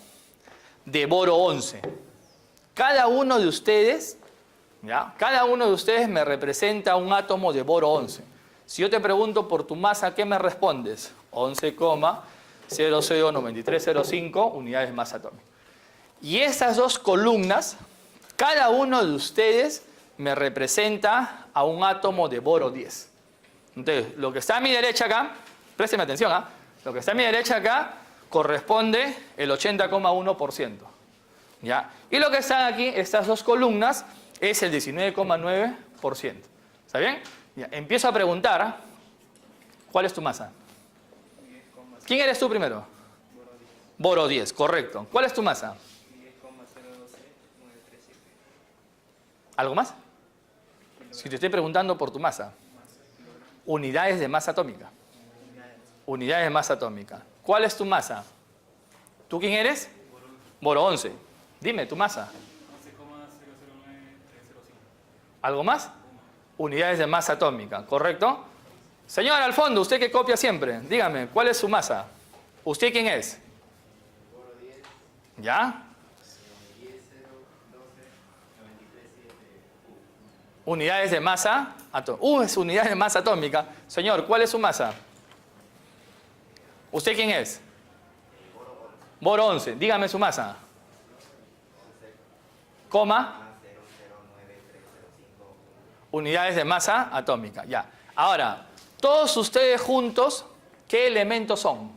de boro 11. Cada uno de ustedes, ¿ya? Cada uno de ustedes me representa un átomo de boro 11. Si yo te pregunto por tu masa, ¿qué me respondes? 11,009305 unidades de masa atómica. Y estas dos columnas, cada uno de ustedes me representa a un átomo de boro 10. Entonces, lo que está a mi derecha acá, présteme atención, ¿ah? Lo que está a mi derecha acá corresponde el 80,1%. ¿Ya? Y lo que está aquí, estas dos columnas, es el 19,9%. ¿Está bien? Ya, empiezo a preguntar, ¿cuál es tu masa? ¿Quién eres tú primero? Boro 10, correcto. ¿Cuál es tu masa? 10,012,937. ¿Algo más? Si te estoy preguntando por tu masa. Unidades de masa atómica. Unidades de masa atómica. ¿Cuál es tu masa? ¿Tú quién eres? Boro 11. Dime, tu masa. 11,009305. ¿Algo más? Unidades de masa atómica, ¿correcto? Señor al fondo, usted que copia siempre, dígame, ¿cuál es su masa? ¿Usted quién es? Boro 10. ¿Ya? 10,012,937. Unidades de masa atómica. Es unidades de masa atómica. Señor, ¿cuál es su masa? ¿Usted quién es? Boro 11. Dígame su masa. Coma. Unidades de masa atómica. Ya. Ahora, todos ustedes juntos, ¿qué elementos son?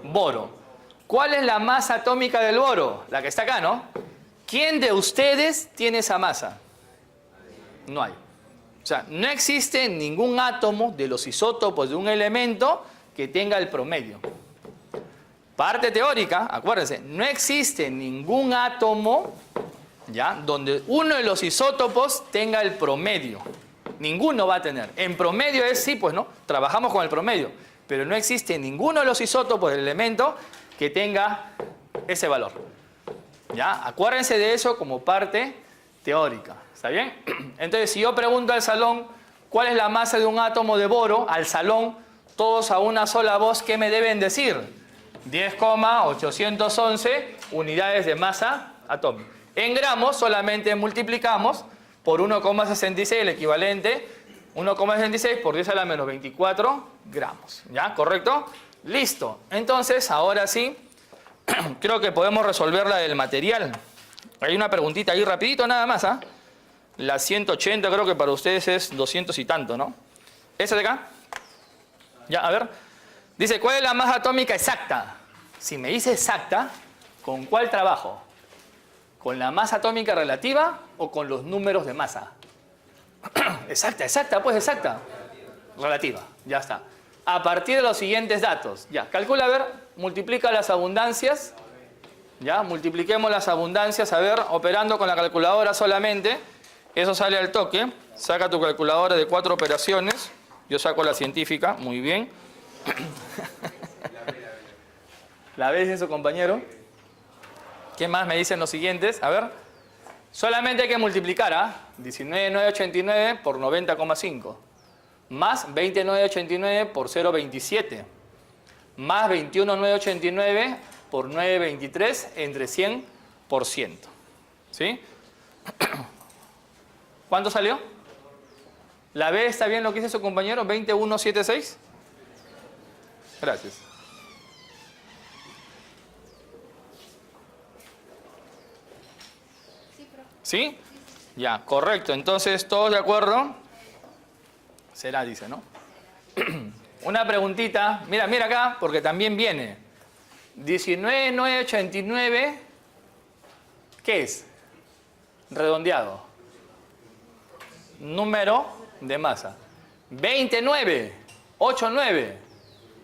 Boro. ¿Cuál es la masa atómica del boro? La que está acá, ¿no? ¿Quién de ustedes tiene esa masa? No hay. O sea, no existe ningún átomo de los isótopos de un elemento que tenga el promedio. Parte teórica, acuérdense, no existe ningún átomo, ¿ya? Donde uno de los isótopos tenga el promedio. Ninguno va a tener. En promedio es sí, pues no, trabajamos con el promedio. Pero no existe ninguno de los isótopos del elemento que tenga ese valor. ¿Ya? Acuérdense de eso como parte teórica. ¿Está bien? Entonces, si yo pregunto al salón cuál es la masa de un átomo de boro, al salón, todos a una sola voz, ¿qué me deben decir? 10,811 unidades de masa atómica. En gramos solamente multiplicamos por 1,66, el equivalente, 1,66 por 10 a la menos 24 gramos. ¿Ya? ¿Correcto? Listo. Entonces, ahora sí, creo que podemos resolver la del material. Hay una preguntita ahí rapidito nada más, ¿ah? La 180 creo que para ustedes es 200 y tanto, ¿no? ¿Esa de acá? Ya, a ver. Dice, ¿cuál es la masa atómica exacta? Si me dice exacta, ¿con cuál trabajo? ¿Con la masa atómica relativa o con los números de masa? Exacta, pues exacta. Relativa, ya está. A partir de los siguientes datos. Ya, calcula, a ver, multiplica las abundancias. Ya, multipliquemos las abundancias, a ver, operando con la calculadora solamente. Eso sale al toque. Saca tu calculadora de 4 operaciones. Yo saco la científica, muy bien. ¿La ves eso, compañero? ¿Qué más me dicen los siguientes? A ver. Solamente hay que multiplicar a 19,989 por 90,5. Más 20,989 por 0,27. Más 21,989 por 9,23 entre 100%. ¿Sí? ¿Cuánto salió? ¿La B está bien lo que dice su compañero? ¿21,76? Gracias. ¿Sí? Ya, correcto. Entonces, ¿todos de acuerdo? Será, dice, ¿no? Una preguntita. Mira, mira acá, porque también viene. 19,989, ¿qué es? Redondeado. Número de masa. 29,89,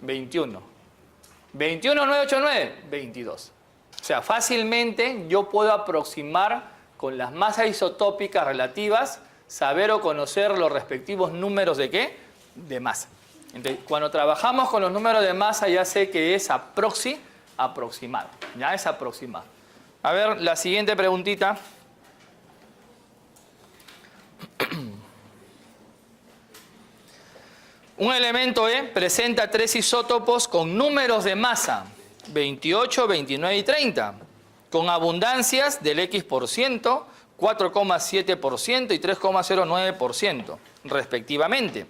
21. 21,989, 22. O sea, fácilmente yo puedo aproximar con las masas isotópicas relativas, saber o conocer los respectivos números de ¿qué? De masa. Entonces, cuando trabajamos con los números de masa ya sé que es aproximado. Ya es aproximado. A ver, la siguiente preguntita. Un elemento E presenta 3 isótopos con números de masa 28, 29 y 30, con abundancias del X%, 4,7% y 3,09% respectivamente.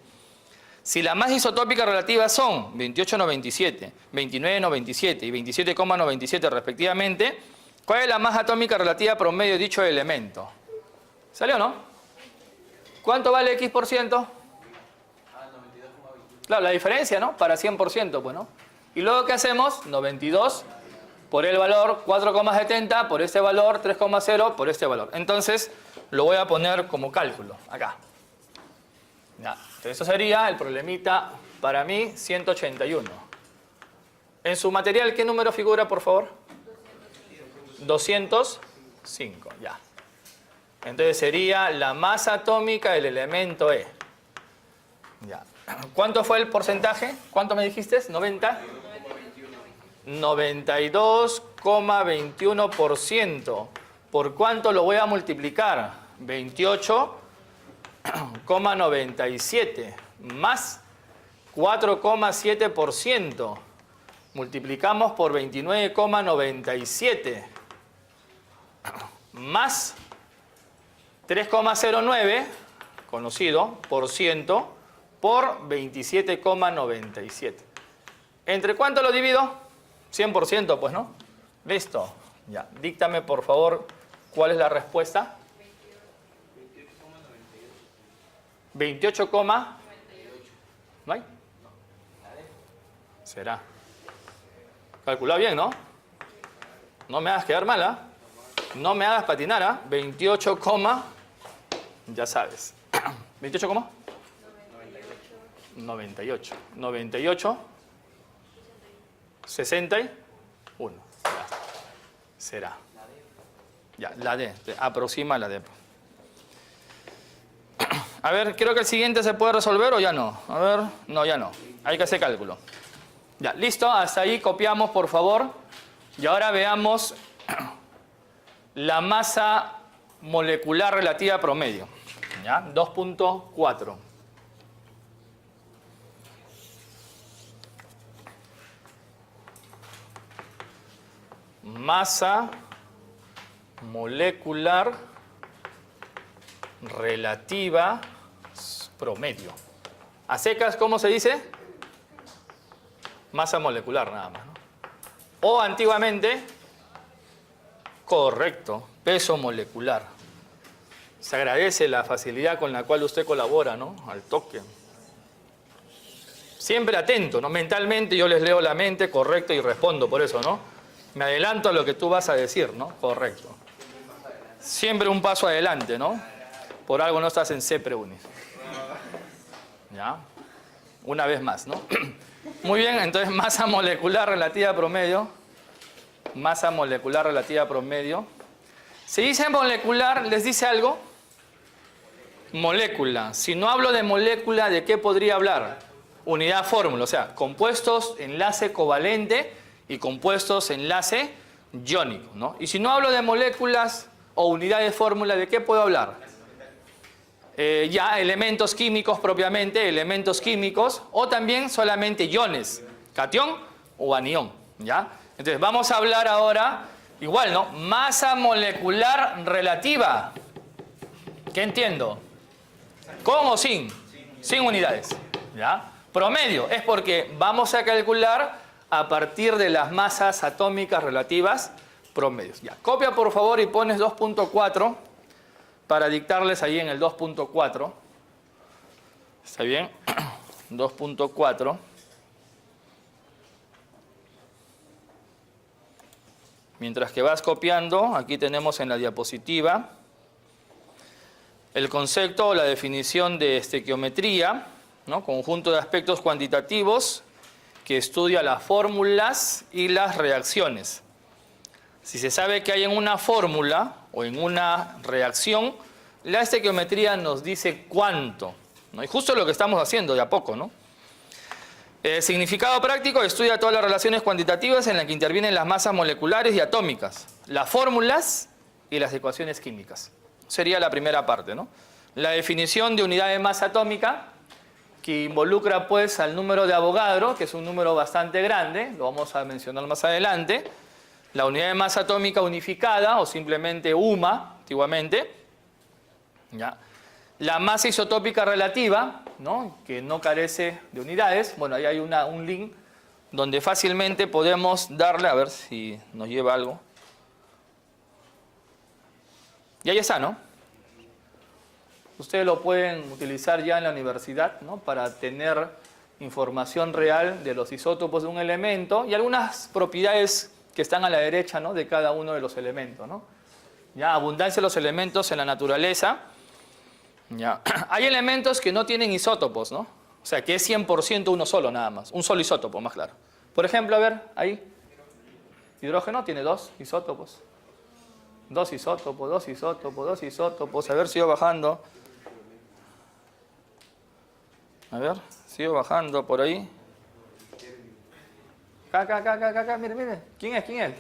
Si la masa isotópica relativa son 28,97, 29,97 y 27,97 respectivamente, ¿cuál es la masa atómica relativa promedio de dicho elemento? ¿Salió, no? ¿Cuánto vale X%? Claro, la diferencia, ¿no? Para 100%, pues, ¿no? Y luego, ¿qué hacemos? 92 por el valor, 4,70 por este valor, 3,0 por este valor. Entonces, lo voy a poner como cálculo, acá. Ya. Entonces, eso sería el problemita, para mí, 181. En su material, ¿qué número figura, por favor? 205, ya. Entonces, sería la masa atómica del elemento E. Ya. ¿Cuánto fue el porcentaje? ¿Cuánto me dijiste? 90. 92,21%. ¿Por cuánto lo voy a multiplicar? 28,97 más 4,7%. Multiplicamos por 29,97 más 3,09, conocido, por ciento, por 27,97. ¿Entre cuánto lo divido? 100%, pues, ¿no? Listo. Ya. Díctame, por favor, ¿cuál es la respuesta? 28, ¿no hay? Será. Calcula bien, ¿no? No me hagas quedar mal, ¿ah? No me hagas patinar, ¿ah? 28, ya sabes. 28, 98. 98. 61. Ya. Será. Ya, la D. Te aproxima la D. A ver, creo que el siguiente se puede resolver o ya no. A ver, no, ya no. Hay que hacer cálculo. Ya, listo. Hasta ahí copiamos, por favor. Y ahora veamos la masa molecular relativa promedio. ¿Ya? 2.4. Masa molecular relativa promedio. A secas, ¿cómo se dice? Masa molecular nada más, ¿no? O antiguamente, correcto, peso molecular. Se agradece la facilidad con la cual usted colabora, ¿no? Al toque. Siempre atento, ¿no? Mentalmente yo les leo la mente, correcto, y respondo por eso, ¿no? Me adelanto a lo que tú vas a decir, ¿no? Correcto. Siempre un paso adelante, ¿no? Por algo no estás en CEPREUNI. ¿Ya? Una vez más, ¿no? Muy bien, entonces masa molecular relativa promedio. Masa molecular relativa promedio. Si dice molecular, ¿les dice algo? Molécula. Si no hablo de molécula, ¿de qué podría hablar? Unidad fórmula, o sea, compuestos enlace covalente y compuestos enlace iónico, ¿no? Y si no hablo de moléculas o unidades de fórmula, ¿de qué puedo hablar? Ya elementos químicos propiamente, elementos químicos, o también solamente iones, catión o anión, ¿ya? Entonces vamos a hablar ahora, igual, ¿no? Masa molecular relativa. ¿Qué entiendo? ¿Con o sin? Sin unidades, ¿ya? Promedio, es porque vamos a calcular a partir de las masas atómicas relativas promedios. Ya, copia por favor y pones 2.4 para dictarles ahí en el 2.4. ¿Está bien? 2.4. Mientras que vas copiando, aquí tenemos en la diapositiva el concepto o la definición de estequiometría, ¿no? Conjunto de aspectos cuantitativos que estudia las fórmulas y las reacciones. Si se sabe que hay en una fórmula o en una reacción, la estequiometría nos dice cuánto, ¿no? Y justo lo que estamos haciendo de a poco, ¿no? Significado práctico: estudia todas las relaciones cuantitativas en las que intervienen las masas moleculares y atómicas, las fórmulas y las ecuaciones químicas. Sería la primera parte, ¿no? La definición de unidad de masa atómica, que involucra pues al número de Avogadro, que es un número bastante grande, lo vamos a mencionar más adelante. La unidad de masa atómica unificada, o simplemente UMA, antiguamente. ¿Ya? La masa isotópica relativa, ¿no? Que no carece de unidades. Bueno, ahí hay un link donde fácilmente podemos darle, a ver si nos lleva algo. Y ahí está, ¿no? Ustedes lo pueden utilizar ya en la universidad, ¿no? Para tener información real de los isótopos de un elemento y algunas propiedades que están a la derecha, ¿no? De cada uno de los elementos, ¿no? Ya, abundancia de los elementos en la naturaleza. Ya. Hay elementos que no tienen isótopos, ¿no? O sea, que es 100% uno solo nada más. Un solo isótopo, más claro. Por ejemplo, a ver, ahí. Hidrógeno tiene dos isótopos. Dos isótopos, dos isótopos, dos isótopos. A ver, sigo bajando. A ver, sigo bajando por ahí. Acá, mire. ¿Quién es?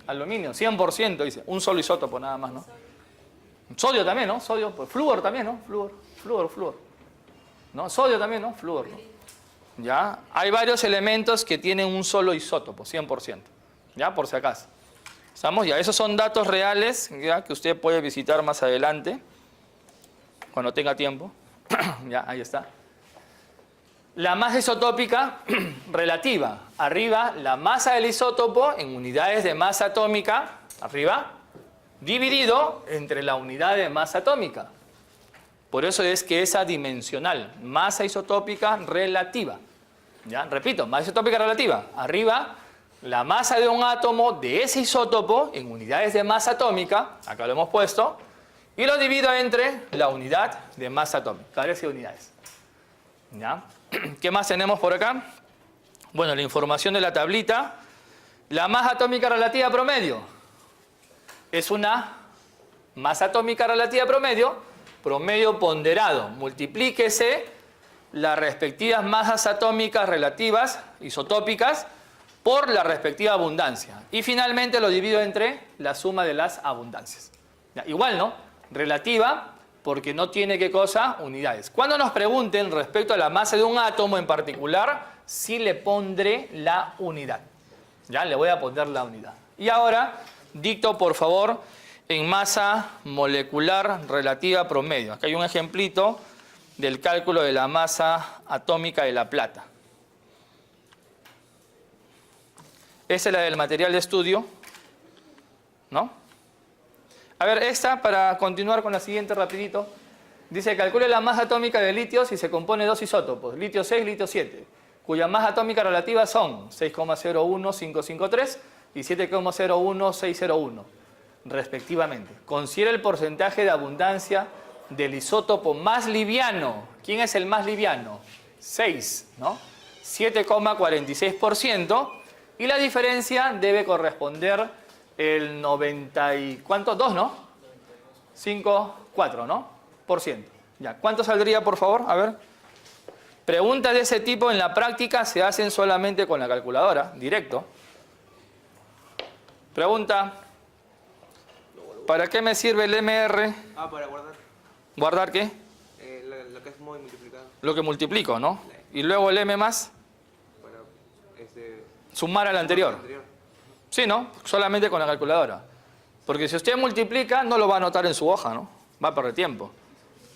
Aluminio, 100% dice. Un solo isótopo nada más, ¿no? Sodio también, ¿no? Sodio, pues, flúor también, ¿no? Flúor. ¿No? Sodio también, ¿no? Flúor, ¿no? ¿Ya? Hay varios elementos que tienen un solo isótopo, 100%. ¿Ya? Por si acaso. ¿Estamos? Ya, esos son datos reales, ¿ya? Que usted puede visitar más adelante, cuando tenga tiempo. Ya, ahí está. La masa isotópica relativa. Arriba, la masa del isótopo en unidades de masa atómica. Arriba. Dividido entre la unidad de masa atómica. Por eso es que es adimensional. Masa isotópica relativa. ¿Ya? Repito, masa isotópica relativa. Arriba, la masa de un átomo de ese isótopo en unidades de masa atómica. Acá lo hemos puesto. Y lo divido entre la unidad de masa atómica. Carece de unidades. ¿Ya? ¿Qué más tenemos por acá? Bueno, la información de la tablita. La masa atómica relativa promedio es una Masa atómica relativa promedio, promedio ponderado. Multiplíquese las respectivas masas atómicas relativas, isotópicas, por la respectiva abundancia. Y finalmente lo divido entre la suma de las abundancias. Ya, igual, ¿no? Relativa, porque no tiene, ¿qué cosa? Unidades. Cuando nos pregunten respecto a la masa de un átomo en particular, sí le pondré la unidad. Ya, le voy a poner la unidad. Y ahora, dicto, por favor, en masa molecular relativa promedio. Acá hay un ejemplito del cálculo de la masa atómica de la plata. Esa es la del material de estudio, ¿no? A ver, esta, para continuar con la siguiente rapidito, dice, calcule la masa atómica de litio si se compone de dos isótopos, litio 6 y litio 7, cuya masa atómica relativa son 6,01553 y 7,01601, respectivamente. Considera el porcentaje de abundancia del isótopo más liviano. ¿Quién es el más liviano? 6, ¿no? 7,46%. Y la diferencia debe corresponder el 90 y... ¿cuánto? 2, ¿no? 5, 4, ¿no? Por ciento. Ya, ¿cuánto saldría, por favor? A ver. Preguntas de ese tipo en la práctica se hacen solamente con la calculadora, directo. Pregunta. ¿Para qué me sirve el MR? Para guardar. ¿Guardar qué? Lo que es muy multiplicado. Lo que multiplico, ¿no? Y luego el M más. Para Sumar al anterior. Sí, ¿no? Solamente con la calculadora. Porque si usted multiplica, no lo va a anotar en su hoja, ¿no? Va a perder tiempo.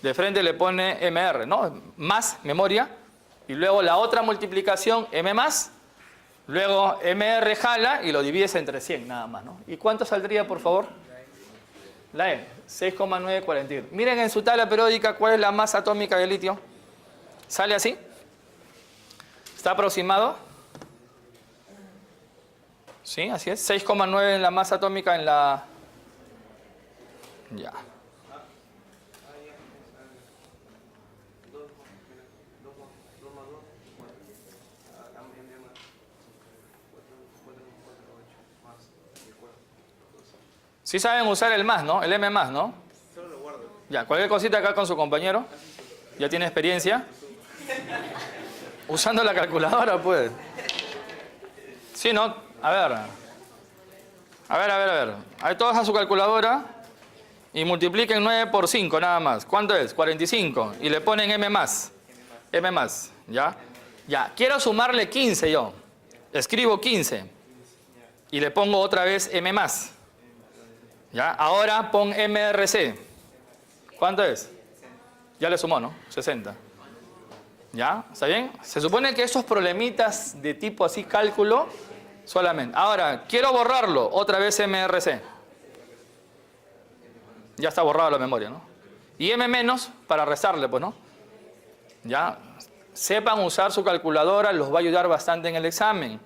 De frente le pone MR, ¿no? Más memoria. Y luego la otra multiplicación, M más. Luego MR jala y lo divides entre 100 nada más, ¿no? ¿Y cuánto saldría, por favor? La E, 6,941. Miren en su tabla periódica cuál es la masa atómica de litio. ¿Sale así? ¿Está aproximado? Sí, así es. 6,9 en la masa atómica en la... Ya. Sí saben usar el más, ¿no? El M más, ¿no? Solo lo guardo. Ya, cualquier cosita acá con su compañero. ¿Ya tiene experiencia? Usando la calculadora, pues. Sí, ¿no? A ver. Ahí todos a su calculadora y multipliquen 9 por 5 nada más. ¿Cuánto es? 45. Y le ponen M más. M más, ¿ya? Ya, quiero sumarle 15 yo. Escribo 15. Y le pongo otra vez M más. ¿Ya? Ahora pon MRC. ¿Cuánto es? Ya le sumó, ¿no? 60. ¿Ya? ¿Está bien? Se supone que esos problemitas de tipo así cálculo solamente. Ahora, quiero borrarlo. Otra vez MRC. Ya está borrada la memoria, ¿no? Y M menos para restarle, pues, ¿no? ¿Ya? Sepan usar su calculadora, los va a ayudar bastante en el examen.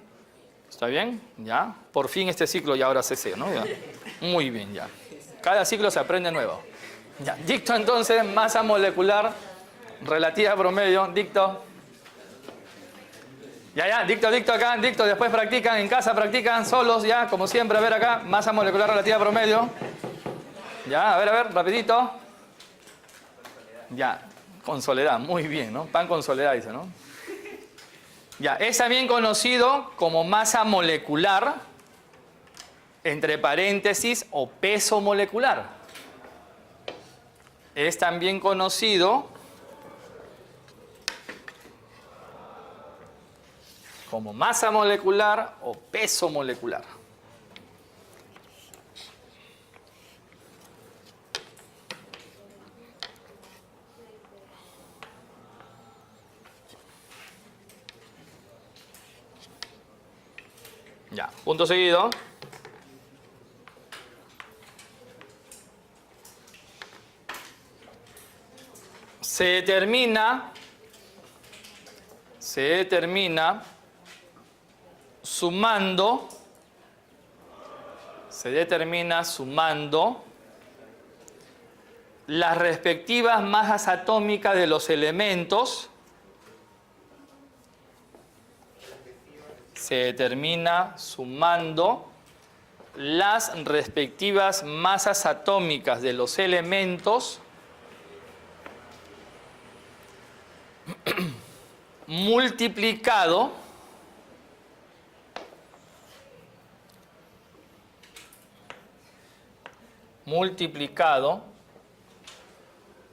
¿Está bien? ¿Ya? Por fin este ciclo ya ahora CC, ¿no? ¿Ya? Muy bien, ya. Cada ciclo se aprende nuevo. Ya. Dicto entonces, masa molecular relativa promedio. Dicto. Ya, dicto acá, dicto. Después practican en casa, practican solos, ya, como siempre. A ver acá, masa molecular relativa promedio. Ya, a ver, rapidito. Ya, con soledad, muy bien, ¿no? Pan con soledad, dice, ¿no? Ya, es también conocido como masa molecular, entre paréntesis, o peso molecular. Es también conocido como masa molecular o peso molecular. Ya, punto seguido. Se determina sumando las respectivas masas atómicas de los elementos. Se determina sumando las respectivas masas atómicas de los elementos multiplicado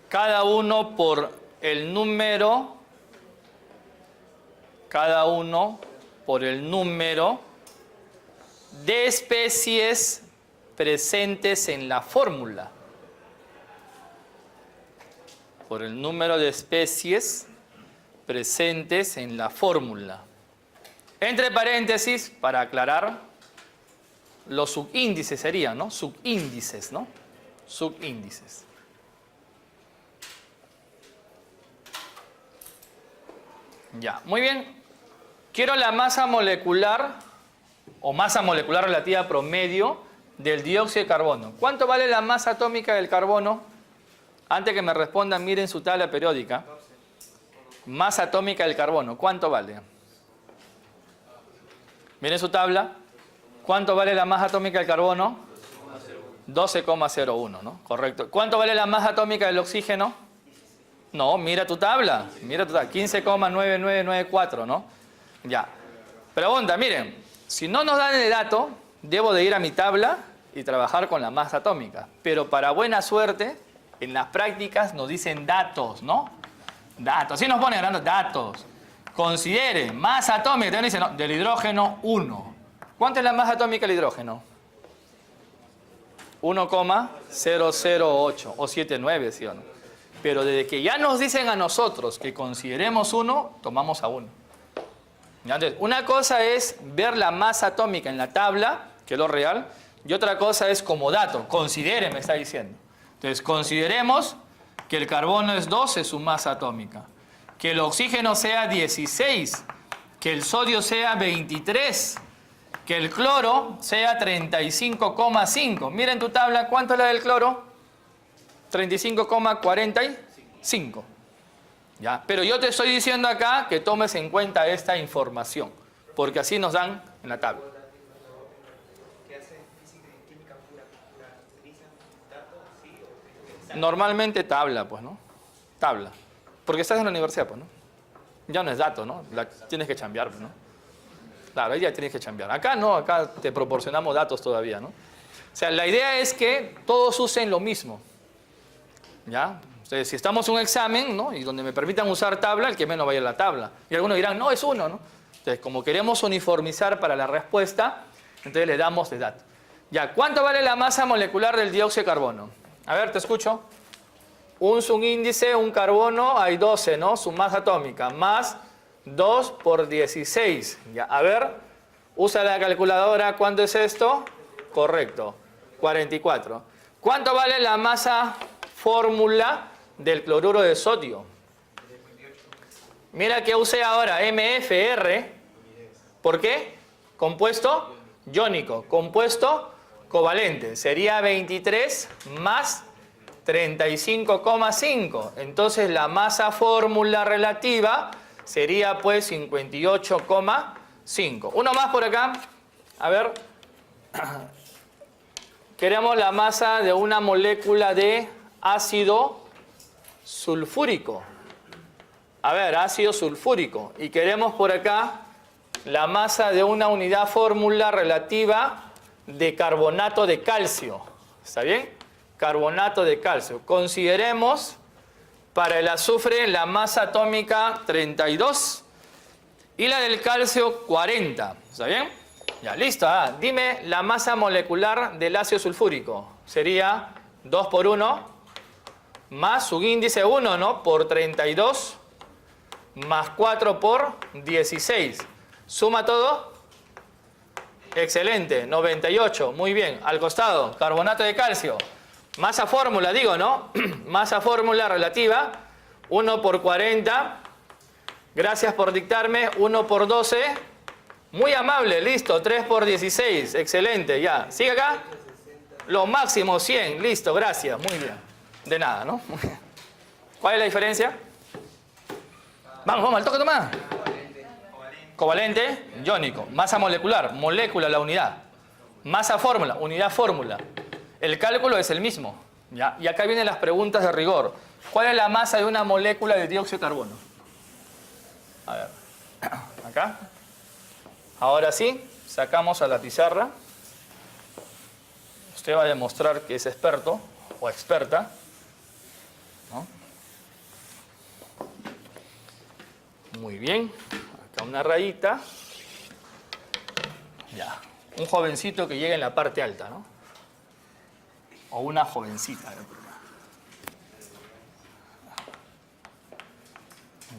cada uno por el número de especies presentes en la fórmula. Por el número de especies presentes en la fórmula. Entre paréntesis, para aclarar, los subíndices serían, ¿no? Subíndices, ¿no? Subíndices. Ya, muy bien. Quiero la masa molecular o masa molecular relativa promedio del dióxido de carbono. ¿Cuánto vale la masa atómica del carbono? Antes que me respondan, miren su tabla periódica. Masa atómica del carbono, ¿cuánto vale? Miren su tabla. ¿Cuánto vale la masa atómica del carbono? 12,01, ¿no? Correcto. ¿Cuánto vale la masa atómica del oxígeno? No, mira tu tabla. 15,9994, ¿no? Ya. Pregunta, miren, si no nos dan el dato, debo de ir a mi tabla y trabajar con la masa atómica. Pero para buena suerte, en las prácticas nos dicen datos, ¿no? Datos. Así nos ponen grandes datos. Considere masa atómica. Te dicen, no, del hidrógeno 1. ¿Cuánto es la masa atómica del hidrógeno? 1,008 o 79, ¿sí o no? Pero desde que ya nos dicen a nosotros que consideremos 1, tomamos a 1. Entonces, una cosa es ver la masa atómica en la tabla, que es lo real, y otra cosa es como dato. Considere, me está diciendo. Entonces, consideremos que el carbono es 12 su masa atómica, que el oxígeno sea 16, que el sodio sea 23, que el cloro sea 35,5. Miren tu tabla, ¿cuánto es la del cloro? 35,45. ¿Ya? Pero yo te estoy diciendo acá que tomes en cuenta esta información, porque así nos dan en la tabla. ¿Qué hacen física y química pura? ¿Utilizan datos, sí? Normalmente tabla, pues, ¿no? Tabla. Porque estás en la universidad, pues, ¿no? Ya no es dato, ¿no? Tienes que chambear, pues, ¿no? Claro, ahí ya tienes que chambear. Acá no, acá te proporcionamos datos todavía, ¿no? O sea, la idea es que todos usen lo mismo. ¿Ya? Entonces, si estamos en un examen, ¿no? Y donde me permitan usar tabla, el que menos vaya a la tabla. Y algunos dirán, no, es 1, ¿no? Entonces, como queremos uniformizar para la respuesta, entonces le damos de dato. Ya, ¿cuánto vale la masa molecular del dióxido de carbono? A ver, te escucho. Un subíndice, un carbono, hay 12, ¿no? Su masa atómica, más 2 por 16. Ya, a ver, usa la calculadora. ¿Cuánto es esto? Correcto, 44. ¿Cuánto vale la masa fórmula del cloruro de sodio? Mira que usé ahora MFR. ¿Por qué? Compuesto iónico, compuesto covalente. Sería 23 más 35,5. Entonces la masa fórmula relativa sería pues 58,5. Uno más por acá. A ver. Queremos la masa de una molécula de ácido sulfúrico. A ver, ácido sulfúrico. Y queremos por acá la masa de una unidad fórmula relativa de carbonato de calcio. ¿Está bien? Carbonato de calcio. Consideremos para el azufre la masa atómica 32 y la del calcio 40. ¿Está bien? Ya, listo. Dime la masa molecular del ácido sulfúrico. Sería 2 por 1 más su índice 1, ¿no? Por 32 más 4 por 16. ¿Suma todo? Excelente, 98. Muy bien. Al costado, carbonato de calcio. Masa fórmula, digo, ¿no? Masa fórmula relativa, 1 por 40. Gracias por dictarme, 1 por 12. Muy amable, listo, 3 por 16. Excelente, ya. ¿Sigue acá? Lo máximo, 100. Listo, gracias. Muy bien. De nada, ¿no? ¿Cuál es la diferencia? Vamos, vamos, al toque, toma. Covalente, iónico. Masa molecular, molécula la unidad. Masa fórmula, unidad fórmula. El cálculo es el mismo. ¿Ya? Y acá vienen las preguntas de rigor. ¿Cuál es la masa de una molécula de dióxido de carbono? A ver, acá. Ahora sí, sacamos a la pizarra. Usted va a demostrar que es experto o experta, ¿no? Muy bien. Acá una rayita. Ya. Un jovencito que llega en la parte alta, ¿no? O una jovencita.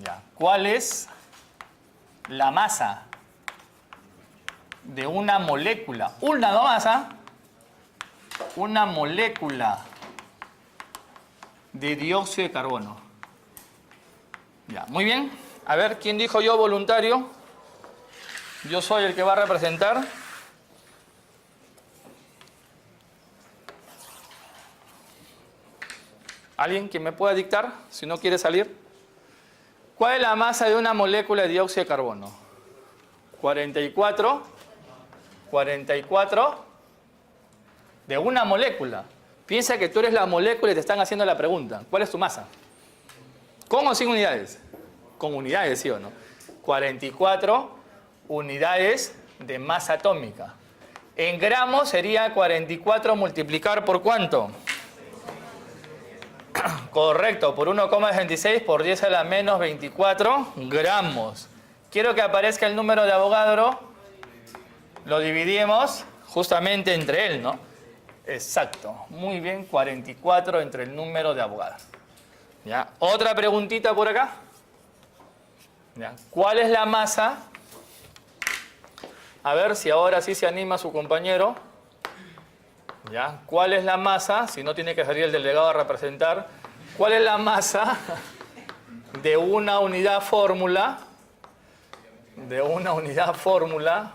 Ya. ¿Cuál es la masa de una molécula? Una masa. Una molécula de dióxido de carbono. Ya, muy bien. A ver, ¿quién dijo yo voluntario? Yo soy el que va a representar. ¿Alguien que me pueda dictar si no quiere salir? ¿Cuál es la masa de una molécula de dióxido de carbono? 44. 44 de una molécula. Piensa que tú eres la molécula y te están haciendo la pregunta. ¿Cuál es tu masa? ¿Con o sin unidades? Con unidades, ¿sí o no? 44 unidades de masa atómica. En gramos sería 44 multiplicar por ¿cuánto? Correcto, por 1,66 por 10 a la menos 24 gramos. Quiero que aparezca el número de Avogadro. Lo dividimos justamente entre él, ¿no? Exacto. Muy bien, 44 entre el número de Avogadro. ¿Ya? Otra preguntita por acá. ¿Ya? ¿Cuál es la masa? A ver si ahora sí se anima su compañero. ¿Ya? ¿Cuál es la masa? Si no, tiene que salir el delegado a representar. ¿Cuál es la masa de una unidad fórmula? De una unidad fórmula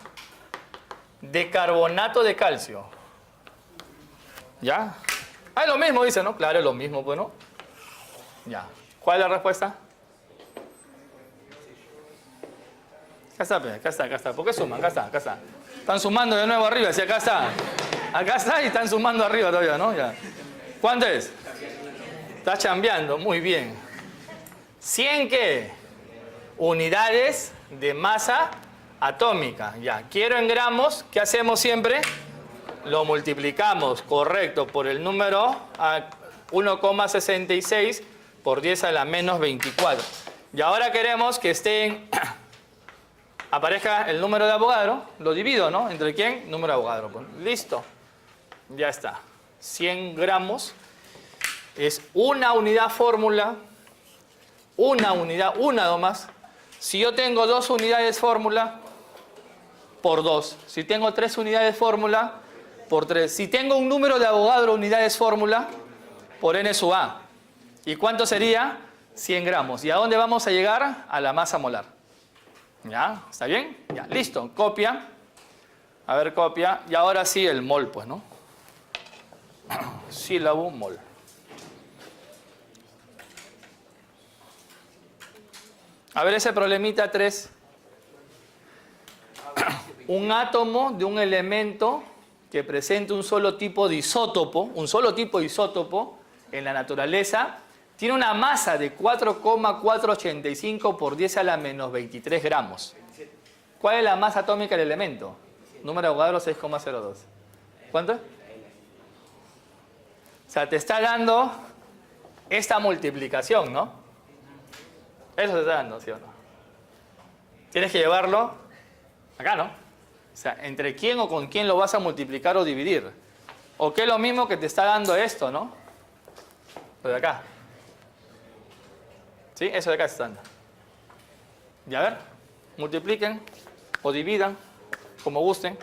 de carbonato de calcio. ¿Ya? Ah, es lo mismo, dice, ¿no? Claro, es lo mismo, pues, ¿no? Ya. ¿Cuál es la respuesta? Acá está. ¿Por qué suman? Acá está. Están sumando de nuevo arriba, si acá está. Acá está y están sumando arriba todavía, ¿no? Ya. ¿Cuánto es? Está chambeando, muy bien. 100 ¿qué? Unidades de masa atómica. Ya. Quiero en gramos, ¿qué hacemos siempre? Lo multiplicamos, correcto, por el número a 1,66 por 10 a la menos 24. Y ahora queremos que aparezca el número de Avogadro. Lo divido, ¿no? ¿Entre quién? Número de Avogadro. Pues. Listo. Ya está. 100 gramos es una unidad fórmula. Una nomás. Si yo tengo 2 unidades fórmula, por 2. Si tengo 3 unidades fórmula, por 3. Si tengo un número de Avogadro unidades fórmula, por n sub a. ¿Y cuánto sería? 100 gramos. ¿Y a dónde vamos a llegar? A la masa molar. ¿Ya? ¿Está bien? Ya, listo. Copia. A ver, copia. Y ahora sí el mol, pues, ¿no? Sílabo mol. A ver ese problemita 3. Un átomo de un elemento que presente un solo tipo de isótopo, en la naturaleza, tiene una masa de 4,485 por 10 a la menos 23 gramos. ¿Cuál es la masa atómica del elemento? Número de Avogadro 6,02. ¿Cuánto? O sea, te está dando esta multiplicación, ¿no? Eso te está dando, ¿sí o no? Tienes que llevarlo acá, ¿no? O sea, ¿entre quién o con quién lo vas a multiplicar o dividir? ¿O qué es lo mismo que te está dando esto, no? Lo de acá. ¿Sí? Eso de acá está dando. Y a ver, multipliquen o dividan, como gusten.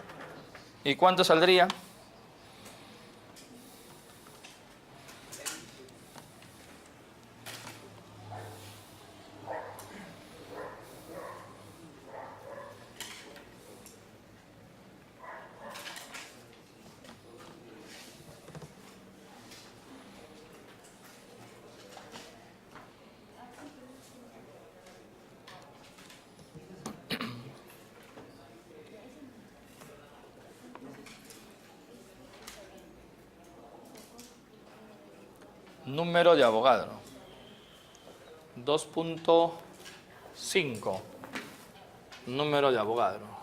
¿Y cuánto saldría? número de Avogadro. 2.5. Número de Avogadro.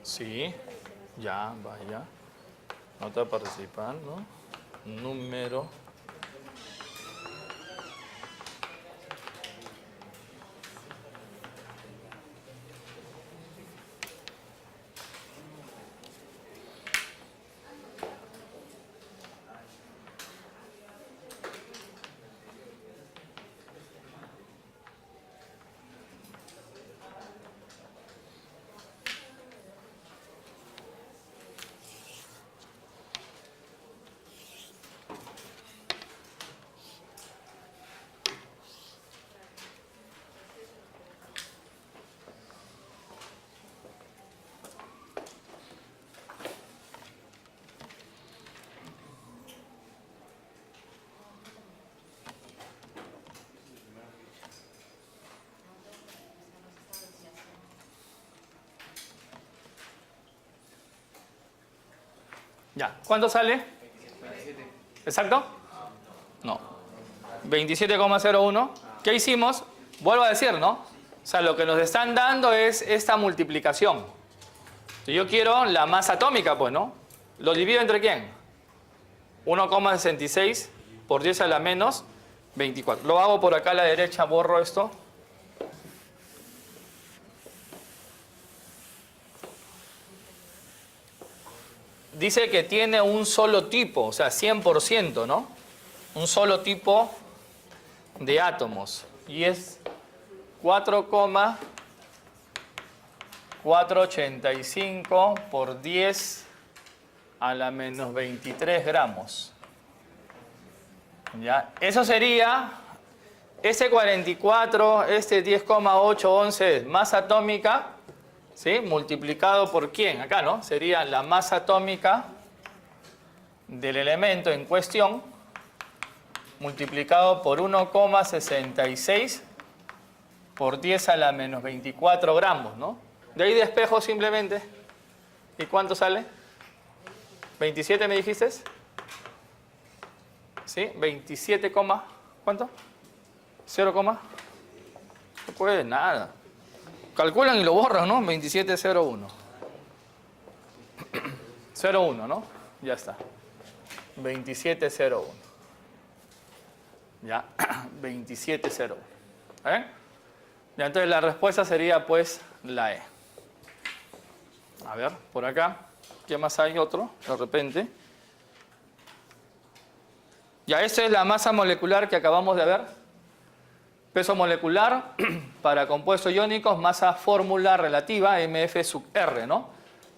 Sí, ya, vaya. Nota de participar, ¿no? Número. Ya, ¿cuánto sale? 27. ¿Exacto? No. 27,01. ¿Qué hicimos? Vuelvo a decir, ¿no? O sea, lo que nos están dando es esta multiplicación. Si yo quiero la masa atómica, pues, ¿no? ¿Lo divido entre quién? 1,66 por 10 a la menos 24. Lo hago por acá a la derecha, borro esto. Dice que tiene un solo tipo, o sea, 100%, ¿no? Un solo tipo de átomos. Y es 4,485 por 10 a la menos 23 gramos. ¿Ya? Eso sería, este 44, este 10,811 es masa atómica, ¿sí? Multiplicado por ¿quién? Acá, ¿no? Sería la masa atómica del elemento en cuestión multiplicado por 1,66 por 10 a la menos 24 gramos, ¿no? De ahí despejo simplemente. ¿Y cuánto sale? ¿27 me dijiste? ¿Sí? 27, ¿cuánto? 0, no puede nada. Calculan y lo borran, ¿no? 2701. 01, ¿no? Ya está. 2701. Ya, 2701. Ya, entonces la respuesta sería pues la E. A ver, por acá. ¿Qué más hay? Otro, de repente. Ya, esta es la masa molecular que acabamos de ver. Peso molecular para compuestos iónicos, masa fórmula relativa, MF sub R, ¿no?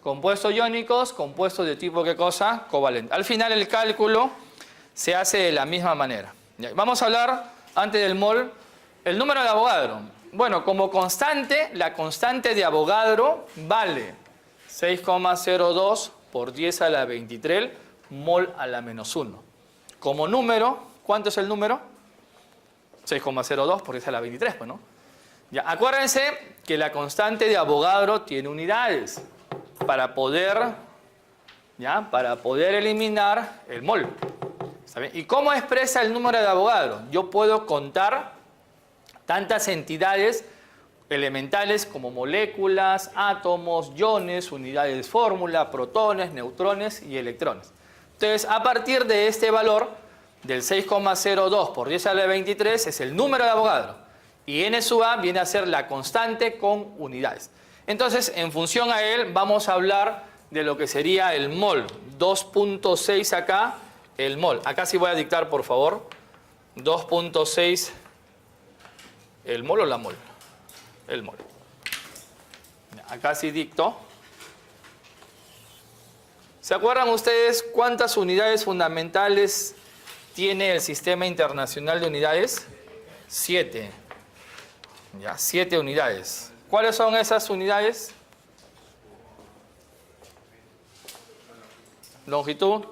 Compuestos iónicos, compuestos de tipo, ¿qué cosa? Covalente. Al final el cálculo se hace de la misma manera. Ya, vamos a hablar, antes del mol, el número de Avogadro. Bueno, como constante, la constante de Avogadro vale 6,02 por 10 a la 23 mol a la menos 1. Como número, ¿cuánto es el número? 6,02 por 10 a la 23, pues, ¿no? Ya, acuérdense que la constante de Avogadro tiene unidades para poder eliminar el mol. ¿Está bien? ¿Y cómo expresa el número de Avogadro? Yo puedo contar tantas entidades elementales como moléculas, átomos, iones, unidades de fórmula, protones, neutrones y electrones. Entonces, a partir de este valor del 6,02 por 10 a la 23 es el número de Avogadro. Y n sub a viene a ser la constante con unidades. Entonces, en función a él, vamos a hablar de lo que sería el mol. 2.6 acá, el mol. Acá sí voy a dictar, por favor. 2.6, ¿el mol o la mol? El mol. Acá sí dicto. ¿Se acuerdan ustedes cuántas unidades fundamentales tiene el Sistema Internacional de Unidades? 7. Ya, 7 unidades. ¿Cuáles son esas unidades? Longitud.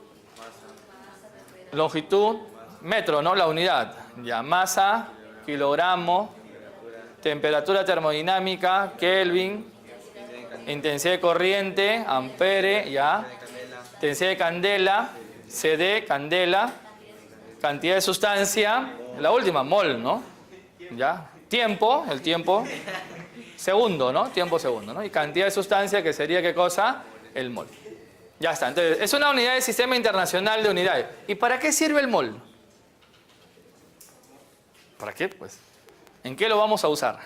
Longitud. Metro, ¿no? La unidad. Ya, masa, kilogramo, temperatura termodinámica, Kelvin, intensidad de corriente, ampere, ya, intensidad de candela, CD, candela, cantidad de sustancia, la última, mol, ¿no? ¿Ya? Tiempo, el tiempo, segundo, ¿no? Tiempo segundo, ¿no? Y cantidad de sustancia, que sería, ¿qué cosa? El mol. Ya está. Entonces, es una unidad del Sistema Internacional de Unidades. ¿Y para qué sirve el mol? ¿Para qué? Pues, ¿en qué lo vamos a usar?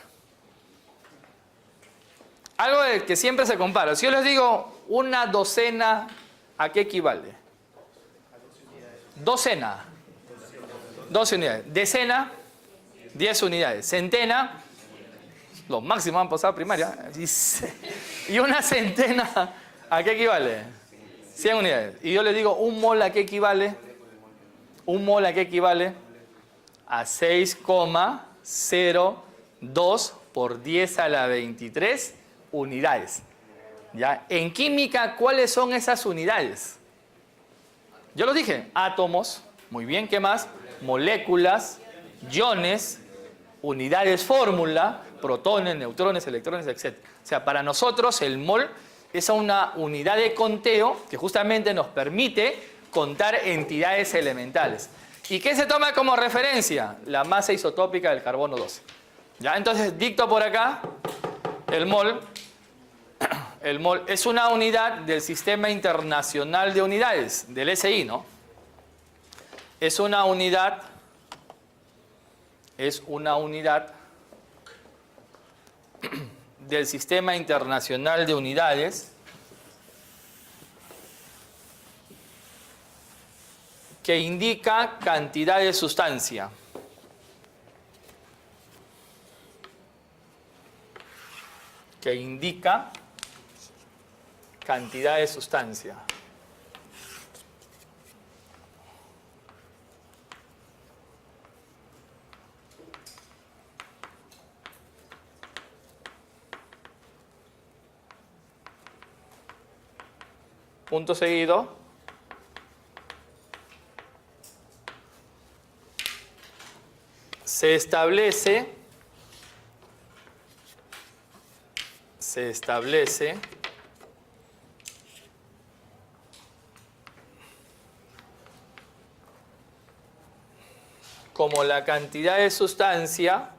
Algo de que siempre se compara. Si yo les digo una docena, ¿a qué equivale? Docena. 12 unidades. Decena, 10 unidades. Centena, los máximos han pasado primaria. Y una centena, ¿a qué equivale? 100 unidades. Y yo les digo, ¿un mol a qué equivale? ¿Un mol a qué equivale? A 6,02 por 10 a la 23 unidades. ¿Ya? En química, ¿cuáles son esas unidades? Yo los dije, átomos, muy bien, ¿qué más? Moléculas, iones, unidades fórmula, protones, neutrones, electrones, etc. O sea, para nosotros el mol es una unidad de conteo que justamente nos permite contar entidades elementales. ¿Y qué se toma como referencia? La masa isotópica del carbono 12. ¿Ya? Entonces, dicto por acá, el mol es una unidad del Sistema Internacional de Unidades, del SI, ¿no? Es una unidad del Sistema Internacional de Unidades que indica cantidad de sustancia. Que indica cantidad de sustancia. Punto seguido. Se establece como la cantidad de sustancia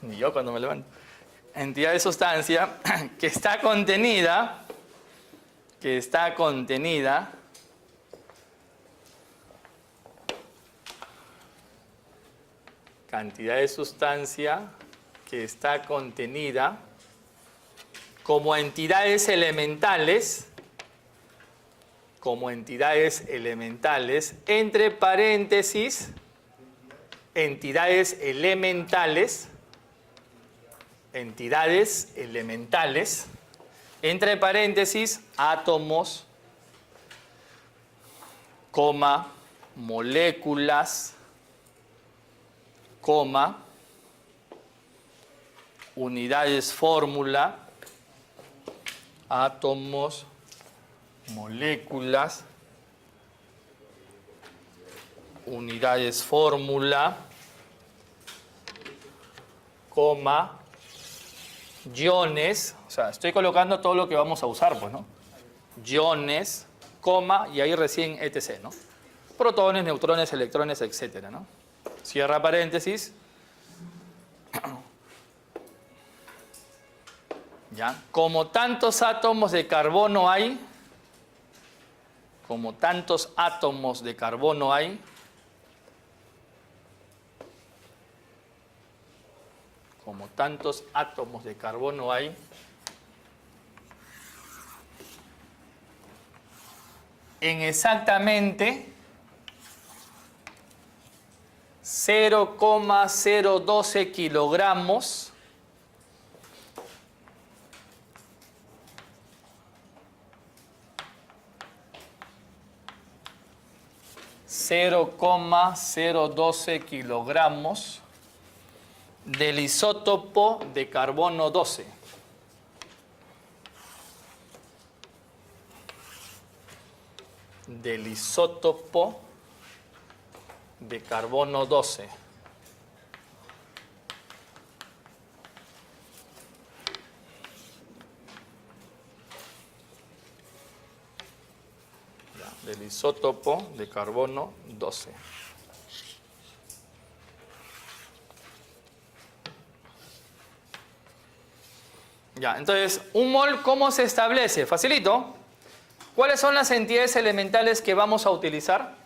ni yo cuando me levanto, entidad de sustancia que está contenida cantidad de sustancia que está contenida como entidades elementales, entre paréntesis, entidades elementales, entre paréntesis, átomos, coma, moléculas, coma, unidades fórmula, átomos, moléculas, unidades fórmula, coma, iones, o sea, estoy colocando todo lo que vamos a usar, pues, ¿no? Iones, coma, y ahí recién etc., ¿no? Protones, neutrones, electrones, etcétera, ¿no? Cierra paréntesis. ¿Ya? Como tantos átomos de carbono hay, en exactamente 0,012 kilogramos del isótopo de carbono 12. Del isótopo de carbono 12. Del isótopo de carbono 12. Ya, entonces, un mol, ¿cómo se establece? Facilito. ¿Cuáles son las entidades elementales que vamos a utilizar?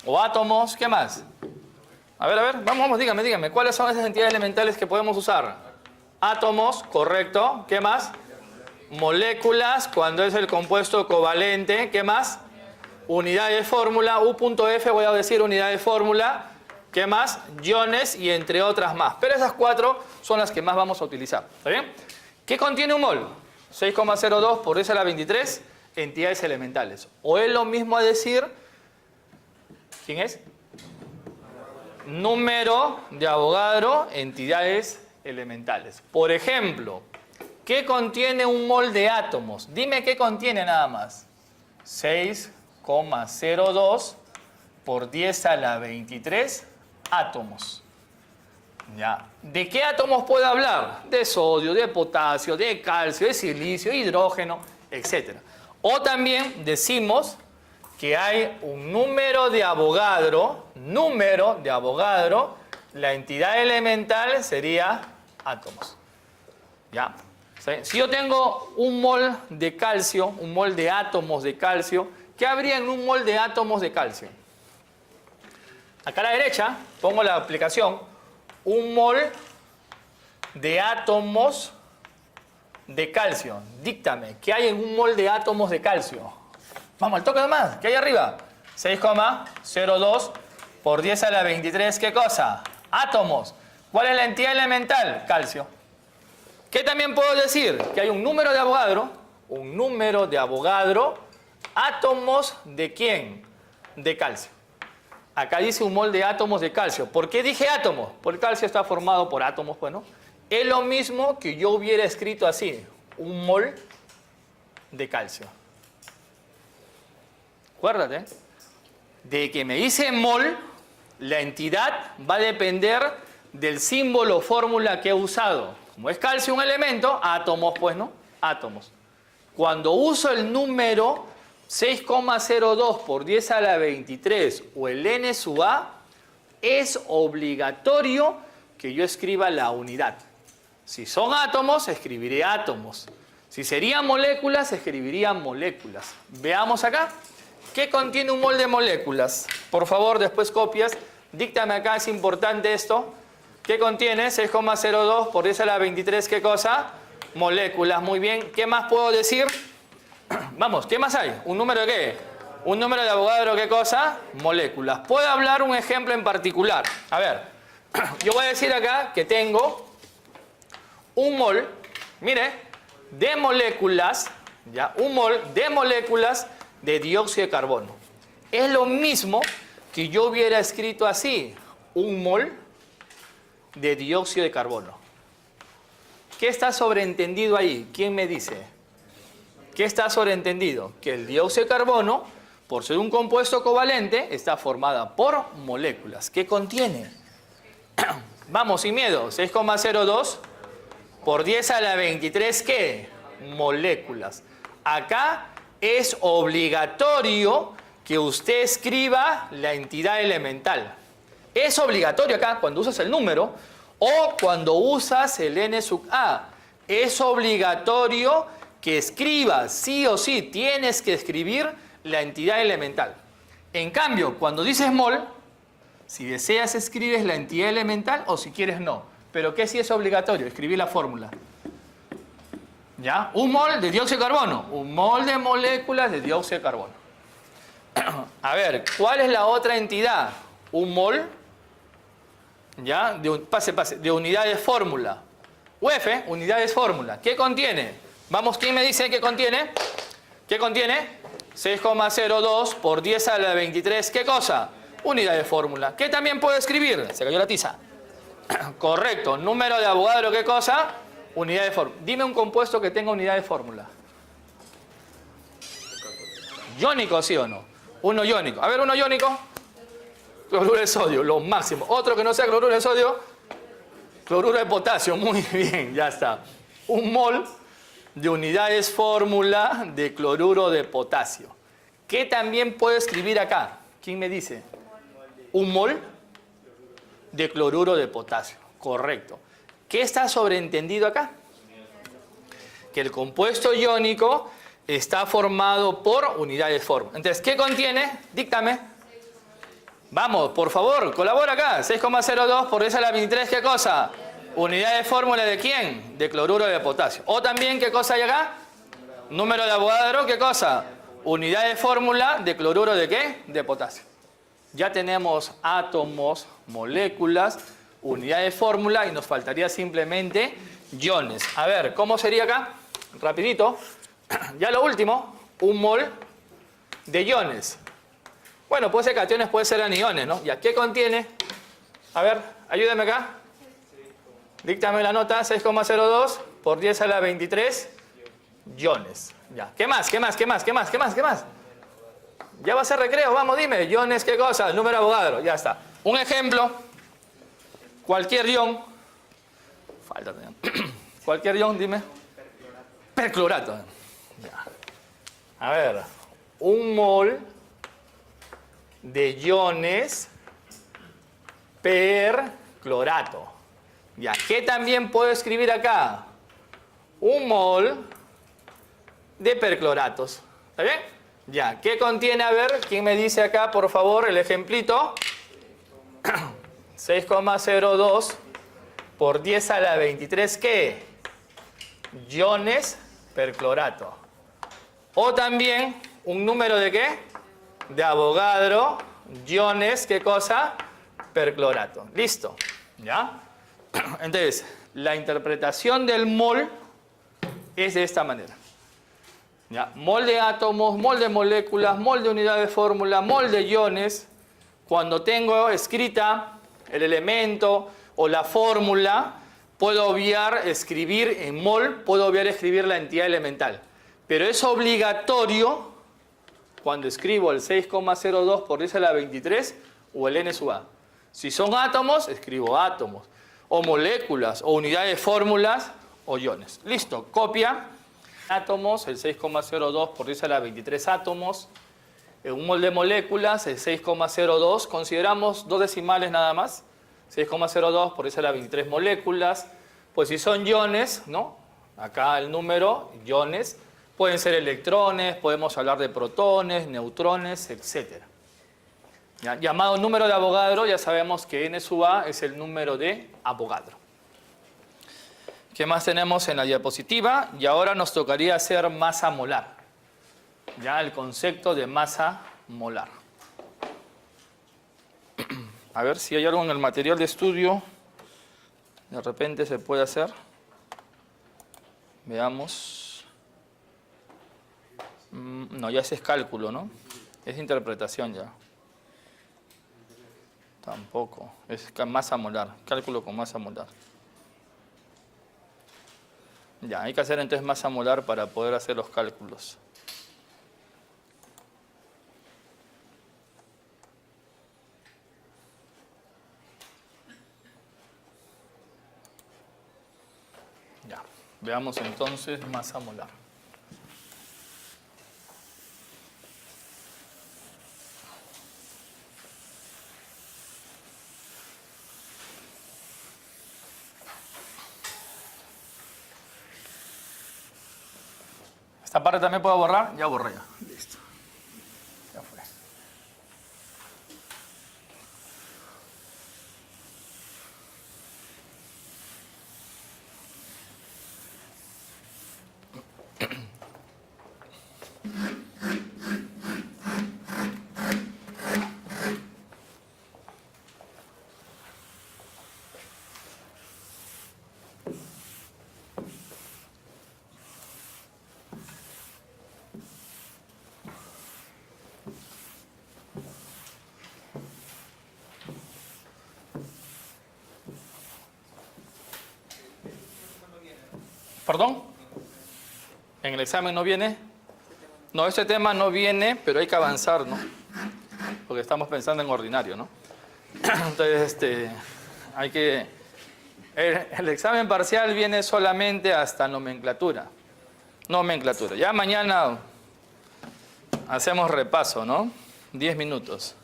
¿O átomos? ¿Qué más? A ver, vamos, dígame. ¿Cuáles son esas entidades elementales que podemos usar? Átomos, correcto. ¿Qué más? Moléculas, cuando es el compuesto covalente. ¿Qué más? Unidad de fórmula. U.F, voy a decir unidad de fórmula. ¿Qué más? Iones y entre otras más. Pero esas 4 son las que más vamos a utilizar. ¿Está bien? ¿Qué contiene un mol? 6,02 por 10 a la 23 entidades elementales. O es lo mismo a decir, ¿quién es? Número de Avogadro, entidades elementales. Por ejemplo, ¿qué contiene un mol de átomos? Dime qué contiene nada más. 6,02 por 10 a la 23 átomos. ¿Ya? ¿De qué átomos puedo hablar? De sodio, de potasio, de calcio, de silicio, hidrógeno, etc. O también decimos que hay un número de Avogadro, la entidad elemental sería átomos. ¿Ya? ¿Sí? Si yo tengo un mol de calcio, un mol de átomos de calcio, ¿qué habría en un mol de átomos de calcio? Acá a la derecha pongo la aplicación, un mol de átomos de calcio. Díctame, ¿qué hay en un mol de átomos de calcio? Vamos, al toque nomás, ¿qué hay arriba? 6,02 por 10 a la 23, ¿qué cosa? Átomos. ¿Cuál es la entidad elemental? Calcio. ¿Qué también puedo decir? Que hay un número de Avogadro, átomos ¿de quién? De calcio. Acá dice un mol de átomos de calcio. ¿Por qué dije átomos? Porque el calcio está formado por átomos, bueno. Es lo mismo que yo hubiera escrito así, un mol de calcio. Acuérdate, de que me dice mol, la entidad va a depender del símbolo o fórmula que he usado. Como es calcio un elemento, átomos, pues, ¿no? Átomos. Cuando uso el número 6,02 por 10 a la 23 o el n sub a, es obligatorio que yo escriba la unidad. Si son átomos, escribiré átomos. Si serían moléculas, escribiría moléculas. Veamos acá. ¿Qué contiene un mol de moléculas? Por favor, después copias. Díctame acá, es importante esto. ¿Qué contiene? 6,02 por 10 a la 23, ¿qué cosa? Moléculas, muy bien. ¿Qué más puedo decir? Vamos, ¿qué más hay? ¿Un número de qué? ¿Un número de Avogadro qué cosa? Moléculas. ¿Puedo hablar un ejemplo en particular? A ver, yo voy a decir acá que tengo un mol, mire, de moléculas, ¿ya? Un mol de moléculas de dióxido de carbono. Es lo mismo que yo hubiera escrito así, un mol de dióxido de carbono. ¿Qué está sobreentendido ahí? ¿Quién me dice? ¿Qué está sobreentendido? Que el dióxido de carbono, por ser un compuesto covalente, está formada por moléculas. ¿Qué contiene? Vamos, sin miedo, 6,02 por 10 a la 23, ¿qué? Moléculas. Acá es obligatorio que usted escriba la entidad elemental. Es obligatorio acá cuando usas el número o cuando usas el n sub a. Es obligatorio que escribas, sí o sí, tienes que escribir la entidad elemental. En cambio, cuando dices mol, si deseas escribes la entidad elemental o si quieres no. Pero ¿qué sí es obligatorio? Escribir la fórmula. ¿Ya? Un mol de dióxido de carbono. Un mol de moléculas de dióxido de carbono. A ver, ¿cuál es la otra entidad? Un mol, ¿ya? De unidad de fórmula. UF, unidad de fórmula. ¿Qué contiene? Vamos, ¿quién me dice qué contiene? ¿Qué contiene? 6,02 por 10 a la 23. ¿Qué cosa? Unidad de fórmula. ¿Qué también puedo escribir? Se cayó la tiza. Correcto. Número de Avogadro, ¿qué cosa? Unidad de fórmula. Dime un compuesto que tenga unidad de fórmula. ¿Iónico, sí o no? Uno iónico. A ver, uno iónico. Cloruro de sodio, lo máximo. Otro que no sea cloruro de sodio, cloruro de potasio. Muy bien, ya está. Un mol de unidades fórmula de cloruro de potasio. ¿Qué también puedo escribir acá? ¿Quién me dice? Un mol de cloruro de potasio. Correcto. ¿Qué está sobreentendido acá? Que el compuesto iónico está formado por unidades fórmula. Entonces, ¿qué contiene? Díctame. Vamos, por favor, colabora acá. 6,02 por 10 a la 23, ¿qué cosa? Unidad de fórmula ¿de quién? De cloruro de potasio. O también, ¿qué cosa hay acá? Número de Avogadro, ¿qué cosa? Unidad de fórmula de cloruro ¿de qué? De potasio. Ya tenemos átomos, moléculas, unidad de fórmula y nos faltaría simplemente iones. A ver, ¿cómo sería acá? Rapidito. Ya lo último, un mol de iones. Bueno, puede ser cationes, puede ser aniones, ¿no? ¿Ya qué contiene? A ver, ayúdame acá. Díctame la nota, 6,02 por 10 a la 23 iones. Ya. ¿Qué más? ¿Qué más? ¿Qué más? ¿Qué más? ¿Qué más? ¿Qué más? Ya va a ser recreo, vamos, dime. Iones, ¿qué cosa? Número de Avogadro, ya está. Un ejemplo. Cualquier ion. Falta también. Cualquier ion, dime. Perclorato. Ya. A ver. Un mol de iones perclorato. Ya. ¿Qué también puedo escribir acá? Un mol de percloratos. ¿Está bien? Ya. ¿Qué contiene? A ver, ¿quién me dice acá, por favor, el ejemplito? 6,02 por 10 a la 23, ¿qué? Iones perclorato. O también, ¿un número de qué? De Avogadro, iones, ¿qué cosa? Perclorato. ¿Listo? ¿Ya? Entonces, la interpretación del mol es de esta manera. ¿Ya? Mol de átomos, mol de moléculas, mol de unidad de fórmula, mol de iones. Cuando tengo escrita el elemento o la fórmula, puedo obviar escribir en mol, puedo obviar escribir la entidad elemental. Pero es obligatorio cuando escribo el 6,02 por 10 a la 23 o el n sub a. Si son átomos, escribo átomos, o moléculas, o unidades de fórmulas, o iones. Listo, copia. Átomos, el 6,02 por 10 a la 23 átomos. En un mol de moléculas, el 6,02. Consideramos dos decimales nada más. 6,02 por 10 a la 23 moléculas. Pues si son iones, ¿no? Acá el número, iones. Pueden ser electrones, podemos hablar de protones, neutrones, etc. ¿Ya? Llamado número de Avogadro, ya sabemos que n sub a es el número de Avogadro. ¿Qué más tenemos en la diapositiva? Y ahora nos tocaría hacer masa molar. Ya el concepto de masa molar. A ver si hay algo en el material de estudio. De repente se puede hacer. Veamos. No, ya ese es cálculo, ¿no? Es interpretación ya. Tampoco. Es masa molar. Cálculo con masa molar. Ya, hay que hacer entonces masa molar para poder hacer los cálculos. Ya, veamos entonces masa molar. Esta parte también puedo borrar. Ya borré ya. Listo. Ya fue. ¿Perdón? ¿En el examen no viene? No, este tema no viene, pero hay que avanzar, ¿no? Porque estamos pensando en ordinario, ¿no? Entonces, hay que... El examen parcial viene solamente hasta nomenclatura. Nomenclatura. Ya mañana hacemos repaso, ¿no? 10 minutos.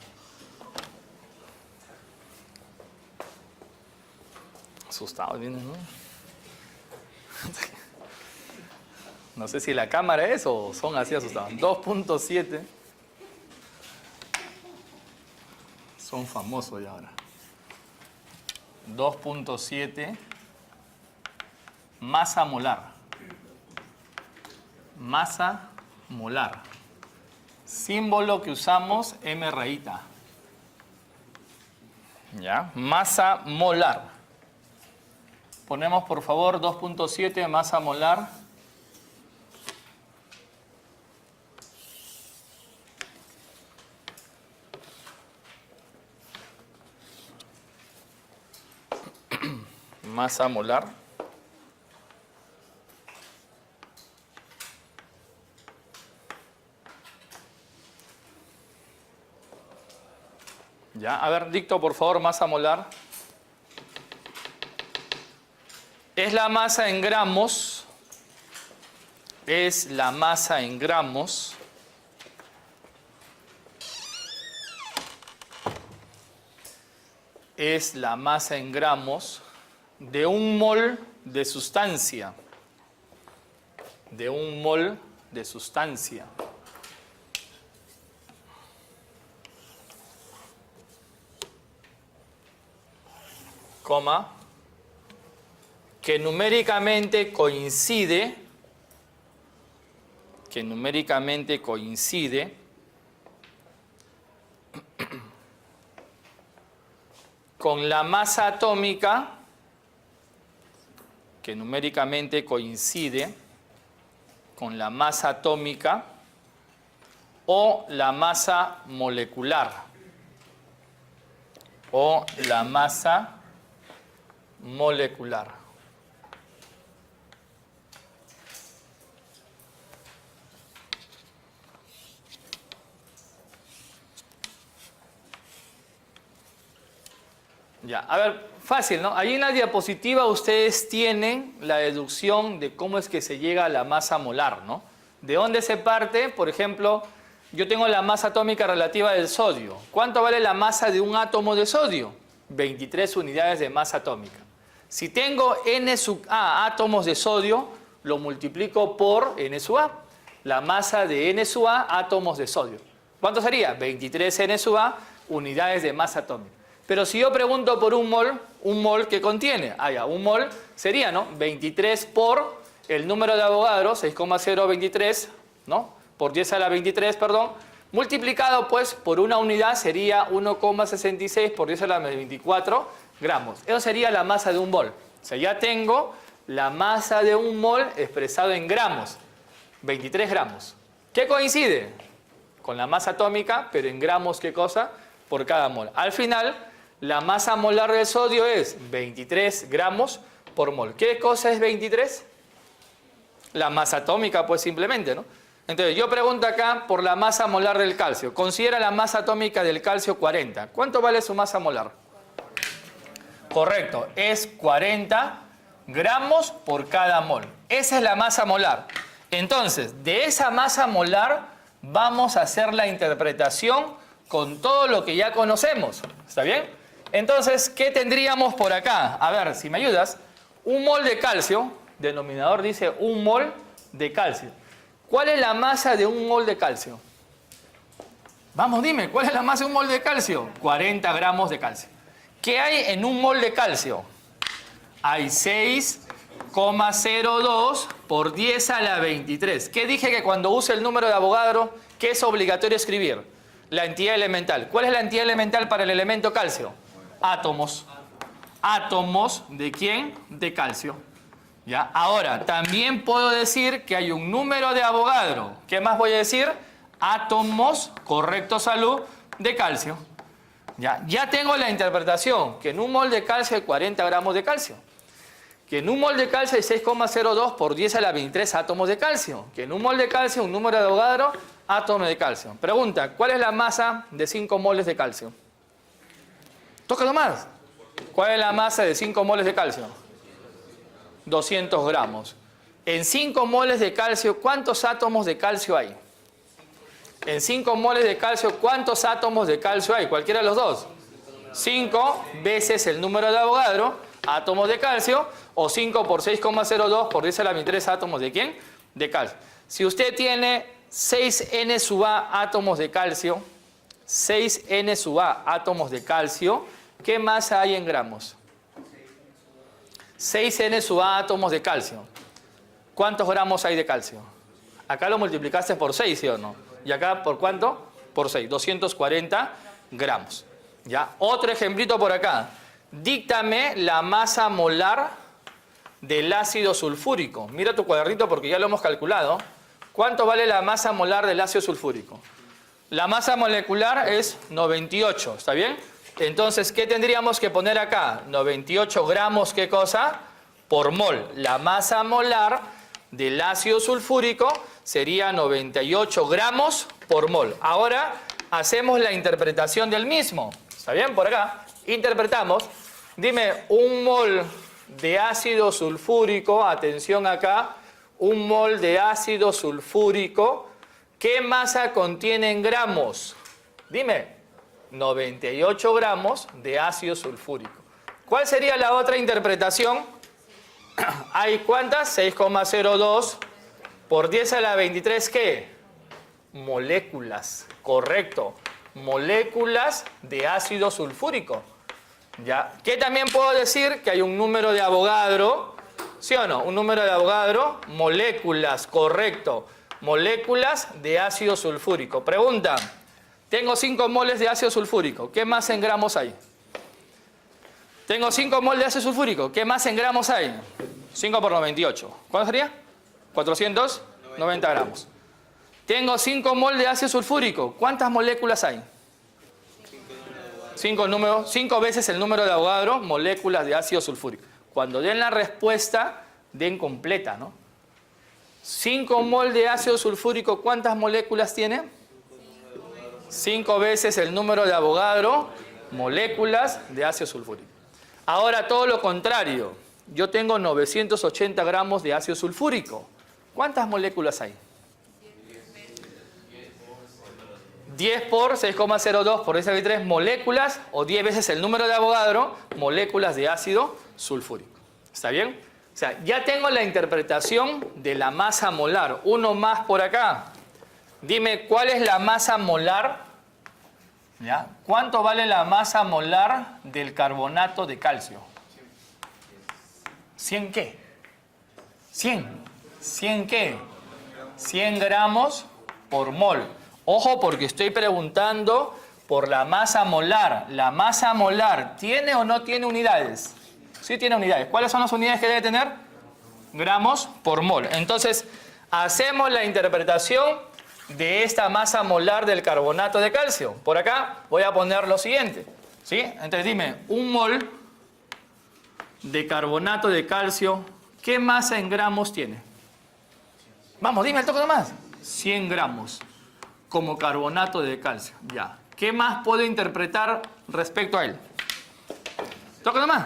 Asustado vienes, ¿no? No sé si la cámara es o son así asustados. 2.7. Son famosos ya ahora. 2.7. Masa molar. Masa molar. Símbolo que usamos, M rayita. ¿Ya? Masa molar. Ponemos por favor 2.7 masa molar. Masa molar. Ya, a ver, dicto por favor masa molar. Es la masa en gramos. Es la masa en gramos. Es la masa en gramos de un mol de sustancia. De un mol de sustancia. Coma. Que numéricamente coincide. Que numéricamente coincide con la masa atómica, que numéricamente coincide con la masa atómica o la masa molecular o la masa molecular. Ya, a ver, fácil, ¿no? Ahí en la diapositiva ustedes tienen la deducción de cómo es que se llega a la masa molar, ¿no? ¿De dónde se parte? Por ejemplo, yo tengo la masa atómica relativa del sodio. ¿Cuánto vale la masa de un átomo de sodio? 23 unidades de masa atómica. Si tengo N sub A átomos de sodio, lo multiplico por N sub A. La masa de N sub A átomos de sodio. ¿Cuánto sería? 23 N sub A unidades de masa atómica. Pero si yo pregunto por un mol ¿qué contiene? Ah, ya, un mol sería, ¿no? 23 por el número de Avogadro, 6,023, ¿no? Por 10 a la 23, perdón. Multiplicado, pues, por una unidad sería 1,66 por 10 a la 24 gramos. Eso sería la masa de un mol. O sea, ya tengo la masa de un mol expresado en gramos. 23 gramos. ¿Qué coincide? Con la masa atómica, pero en gramos, ¿qué cosa? Por cada mol. Al final, la masa molar del sodio es 23 gramos por mol. ¿Qué cosa es 23? La masa atómica, pues simplemente, ¿no? Entonces, yo pregunto acá por la masa molar del calcio. Considera la masa atómica del calcio 40. ¿Cuánto vale su masa molar? Correcto, es 40 gramos por cada mol. Esa es la masa molar. Entonces, de esa masa molar vamos a hacer la interpretación con todo lo que ya conocemos. ¿Está bien? Entonces, ¿qué tendríamos por acá? A ver, si me ayudas. Un mol de calcio, denominador dice un mol de calcio. ¿Cuál es la masa de un mol de calcio? Vamos, dime, ¿cuál es la masa de un mol de calcio? 40 gramos de calcio. ¿Qué hay en un mol de calcio? Hay 6,02 por 10 a la 23. ¿Qué dije que cuando use el número de Avogadro, qué es obligatorio escribir? La entidad elemental. ¿Cuál es la entidad elemental para el elemento calcio? Átomos. ¿Átomos de quién? De calcio. ¿Ya? Ahora, también puedo decir que hay un número de Avogadro. ¿Qué más voy a decir? Átomos, correcto salud, de calcio. Ya tengo la interpretación, que en un mol de calcio hay 40 gramos de calcio. Que en un mol de calcio hay 6,02 por 10 a la 23 átomos de calcio. Que en un mol de calcio, un número de Avogadro, átomos de calcio. Pregunta, ¿cuál es la masa de 5 moles de calcio? Toca nomás. ¿Cuál es la masa de 5 moles de calcio? 200 gramos. En 5 moles de calcio, ¿cuántos átomos de calcio hay? En 5 moles de calcio, ¿cuántos átomos de calcio hay? Cualquiera de los dos. 5 veces el número de Avogadro, átomos de calcio, o 5 por 6,02 por 10 a la 23 átomos de ¿quién? De calcio. Si usted tiene 6N sub A átomos de calcio, 6N sub A átomos de calcio, ¿qué masa hay en gramos? 6N sub A átomos de calcio. ¿Cuántos gramos hay de calcio? Acá lo multiplicaste por 6, ¿sí o no? ¿Y acá por cuánto? Por 6, 240 gramos. ¿Ya? Otro ejemplito por acá. Díctame la masa molar del ácido sulfúrico. Mira tu cuadernito porque ya lo hemos calculado. ¿Cuánto vale la masa molar del ácido sulfúrico? La masa molecular es 98, ¿está bien? Entonces, ¿qué tendríamos que poner acá? 98 gramos, ¿qué cosa? Por mol. La masa molar del ácido sulfúrico sería 98 gramos por mol. Ahora hacemos la interpretación del mismo. ¿Está bien? Por acá. Interpretamos. Dime, un mol de ácido sulfúrico, atención acá, un mol de ácido sulfúrico, ¿qué masa contiene en gramos? Dime, 98 gramos de ácido sulfúrico. ¿Cuál sería la otra interpretación? ¿Hay cuántas? 6,02 por 10 a la 23, ¿qué? Moléculas, correcto. Moléculas de ácido sulfúrico. ¿Ya? ¿Qué también puedo decir? Que hay un número de Avogadro, ¿sí o no? Un número de Avogadro, moléculas, correcto. Moléculas de ácido sulfúrico. Pregunta, tengo 5 moles de ácido sulfúrico, ¿qué más en gramos hay? Tengo 5 moles de ácido sulfúrico, ¿qué más en gramos hay? 5 por 98. ¿Cuánto sería? 490 gramos. Tengo 5 moles de ácido sulfúrico, ¿cuántas moléculas hay? 5 veces el número de Avogadro, moléculas de ácido sulfúrico. Cuando den la respuesta, den completa, ¿no? 5 mol de ácido sulfúrico, ¿cuántas moléculas tiene? 5 veces el número de Avogadro, moléculas de ácido sulfúrico. Ahora todo lo contrario. Yo tengo 980 gramos de ácido sulfúrico. ¿Cuántas moléculas hay? 10 por 6,02 por 10 a la 23 moléculas, o 10 veces el número de Avogadro, moléculas de ácido sulfúrico. ¿Está bien? O sea, ya tengo la interpretación de la masa molar. Uno más por acá. Dime, ¿cuál es la masa molar? ¿Ya? ¿Cuánto vale la masa molar del carbonato de calcio? ¿100 qué? 100. ¿100 qué? 100 gramos por mol. Ojo, porque estoy preguntando por la masa molar. ¿La masa molar tiene o no tiene unidades? Sí tiene unidades. ¿Cuáles son las unidades que debe tener? Gramos por mol. Entonces, hacemos la interpretación de esta masa molar del carbonato de calcio. Por acá voy a poner lo siguiente, ¿sí? Entonces dime, un mol de carbonato de calcio, ¿qué masa en gramos tiene? Vamos, dime el toque nomás. 100 gramos como carbonato de calcio. Ya. ¿Qué más puedo interpretar respecto a él? Toque nomás.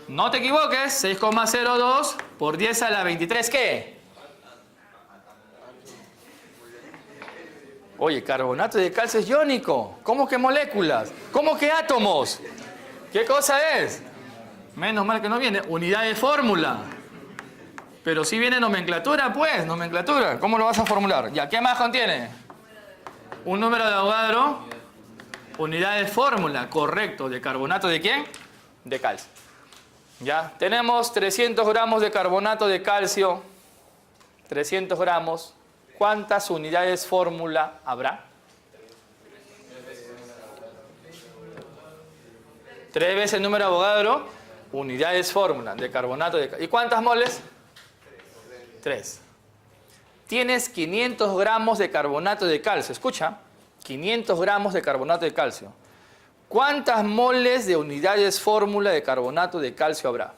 No te equivoques, 6,02 por 10 a la 23, ¿qué? Oye, carbonato de calcio es iónico. ¿Cómo que moléculas? ¿Cómo que átomos? ¿Qué cosa es? Menos mal que no viene. Unidad de fórmula. Pero si viene nomenclatura, pues, nomenclatura. ¿Cómo lo vas a formular? Ya, ¿qué más contiene? Un número de Avogadro. Unidad de fórmula, correcto. ¿De carbonato de quién? De calcio. Ya, tenemos 300 gramos de carbonato de calcio. 300 gramos. ¿Cuántas unidades fórmula habrá? 3 veces el número de Avogadro, unidades fórmula de carbonato de calcio. ¿Y cuántas moles? 3. Tienes 500 gramos de carbonato de calcio. Escucha, 500 gramos de carbonato de calcio. ¿Cuántas moles de unidades fórmula de carbonato de calcio habrá?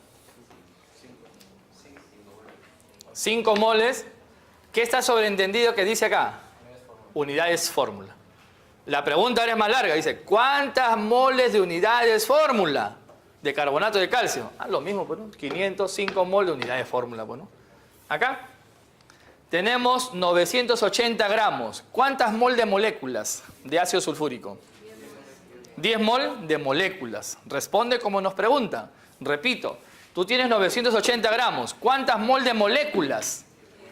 5 moles. ¿Qué está sobreentendido que dice acá? Unidades fórmula. La pregunta ahora es más larga. Dice, ¿cuántas moles de unidades fórmula de carbonato de calcio? Ah, lo mismo, pues, ¿no? 505 moles de unidades fórmula, pues, ¿no? Acá tenemos 980 gramos. ¿Cuántas mol de moléculas de ácido sulfúrico? 10 mol de moléculas. Responde como nos pregunta. Repito, tú tienes 980 gramos. ¿Cuántas mol de moléculas?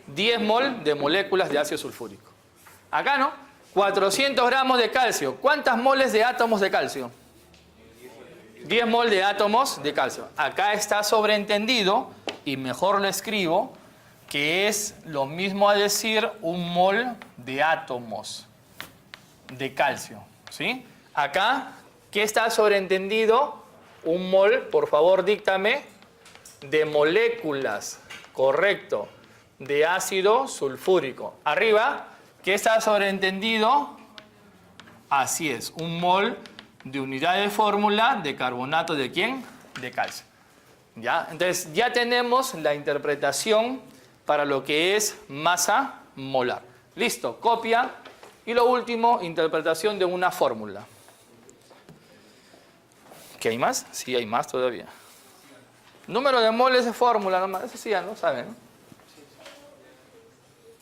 10 mol de moléculas de ácido sulfúrico. Acá, ¿no? 400 gramos de calcio. ¿Cuántas moles de átomos de calcio? 10 mol de átomos de calcio. Acá está sobreentendido, y mejor lo escribo, que es lo mismo a decir un mol de átomos de calcio. ¿Sí? Acá, ¿qué está sobreentendido? Un mol, por favor, díctame, de moléculas, correcto, de ácido sulfúrico. Arriba, ¿qué está sobreentendido? Así es, un mol de unidad de fórmula de carbonato ¿de quién? De calcio. ¿Ya? Entonces, ya tenemos la interpretación para lo que es masa molar. Listo, copia. Y lo último, interpretación de una fórmula. ¿Qué hay más? Sí, hay más todavía. Número de moles de fórmula, nomás. Eso sí ya no saben, ¿no?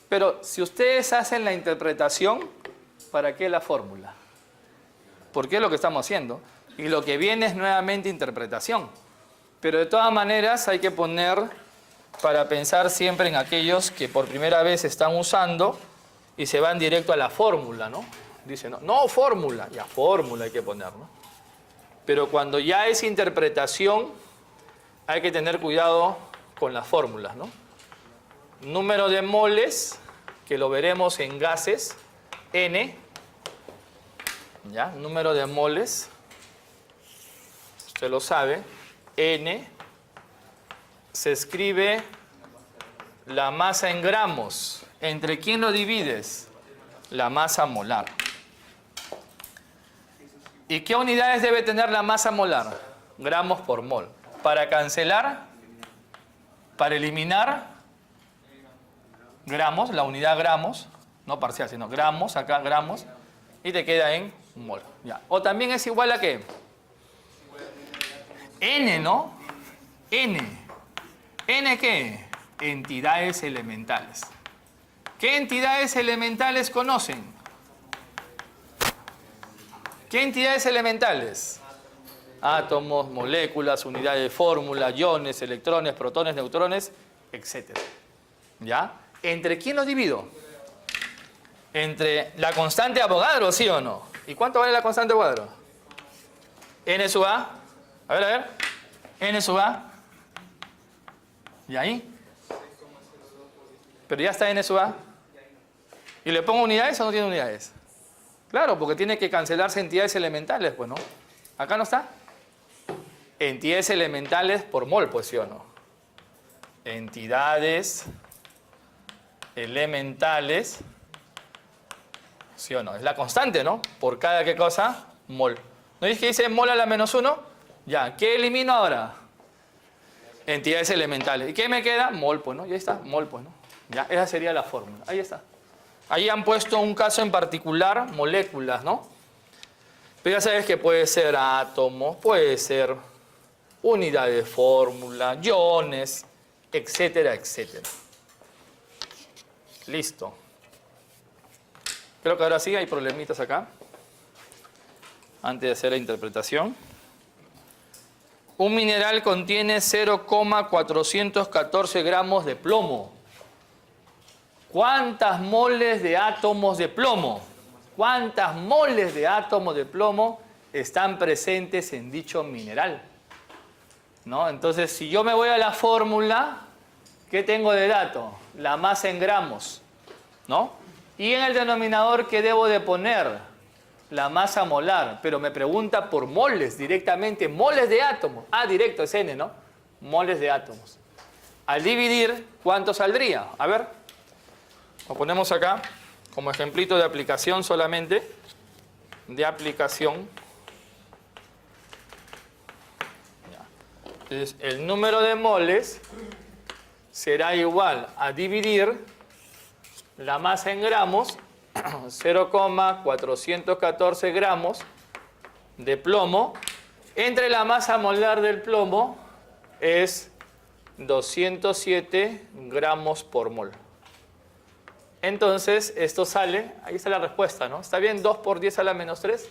Pero si ustedes hacen la interpretación, ¿para qué la fórmula? Porque es lo que estamos haciendo. Y lo que viene es nuevamente interpretación. Pero de todas maneras hay que poner para pensar siempre en aquellos que por primera vez están usando y se van directo a la fórmula, ¿no? Dicen, no, fórmula. Ya, fórmula hay que poner, ¿no? Pero cuando ya es interpretación, hay que tener cuidado con las fórmulas, ¿no? Número de moles, que lo veremos en gases, N. ¿Ya? Número de moles, usted lo sabe, N. Se escribe la masa en gramos. ¿Entre quién lo divides? La masa molar. ¿Y qué unidades debe tener la masa molar? Gramos por mol. Para cancelar, para eliminar, gramos, la unidad gramos, no parcial, sino gramos, acá gramos, y te queda en mol. Ya. O también es igual a ¿qué? N, ¿no? N. ¿N qué? Entidades elementales. ¿Qué entidades elementales conocen? ¿Qué entidades elementales? Átomos, moléculas, unidades de fórmula, iones, electrones, protones, neutrones, etc. ¿Ya? ¿Entre quién los divido? Entre la constante de Avogadro, ¿sí o no? ¿Y cuánto vale la constante de Avogadro? N sub A. A ver. N sub A. ¿Y ahí? Pero ya está N sub A. ¿Y le pongo unidades o no tiene unidades? Claro, porque tiene que cancelarse entidades elementales, pues, ¿no? ¿Acá no está? Entidades elementales por mol, pues, ¿sí o no? Entidades elementales, ¿sí o no? Es la constante, ¿no? Por cada, ¿qué cosa? Mol. ¿No es que dice mol a la menos 1? Ya, ¿qué elimino ahora? Entidades elementales. ¿Y qué me queda? Mol, pues, ¿no? Y ahí está, mol, pues, ¿no? Ya, esa sería la fórmula. Ahí está. Ahí han puesto un caso en particular, moléculas, ¿no? Pero ya sabes que puede ser átomos, puede ser unidades de fórmula, iones, etcétera, etcétera. Listo. Creo que ahora sí hay problemitas acá. Antes de hacer la interpretación. Un mineral contiene 0,414 gramos de plomo. ¿Cuántas moles de átomos de plomo? ¿Cuántas moles de átomos de plomo están presentes en dicho mineral? ¿No? Entonces, si yo me voy a la fórmula, ¿qué tengo de dato? La masa en gramos, ¿no? Y en el denominador, ¿qué debo de poner? La masa molar, pero me pregunta por moles directamente, moles de átomos. Ah, directo, es N, ¿no? Moles de átomos. Al dividir, ¿cuánto saldría? A ver, lo ponemos acá como ejemplito de aplicación solamente, de aplicación. Ya. Entonces, el número de moles será igual a dividir la masa en gramos, 0,414 gramos de plomo, entre la masa molar del plomo es 207 gramos por mol. Entonces, esto sale, ahí está la respuesta, ¿no? ¿Está bien? 2 por 10 a la menos 3.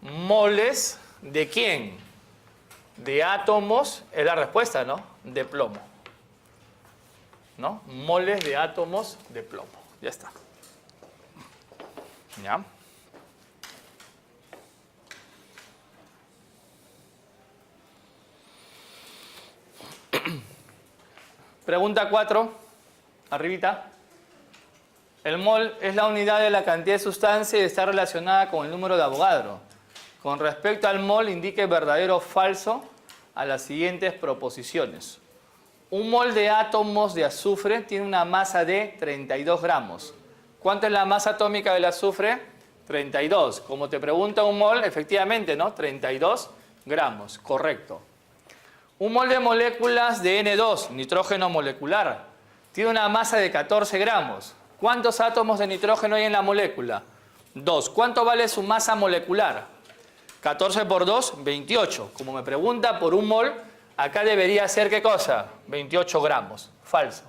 Moles de quién? De átomos, es la respuesta, ¿no? De plomo. ¿No? Moles de átomos de plomo. Ya está. ¿Ya? Pregunta 4, arribita. El mol es la unidad de la cantidad de sustancia y está relacionada con el número de Avogadro. Con respecto al mol, indique verdadero o falso a las siguientes proposiciones. Un mol de átomos de azufre tiene una masa de 32 gramos. ¿Cuánto es la masa atómica del azufre? 32. Como te pregunta un mol, efectivamente, ¿no? 32 gramos, correcto. Un mol de moléculas de N2, nitrógeno molecular, tiene una masa de 14 gramos. ¿Cuántos átomos de nitrógeno hay en la molécula? 2. ¿Cuánto vale su masa molecular? 14 por 2, 28. Como me pregunta por un mol, acá debería ser, ¿qué cosa? 28 gramos. Falso.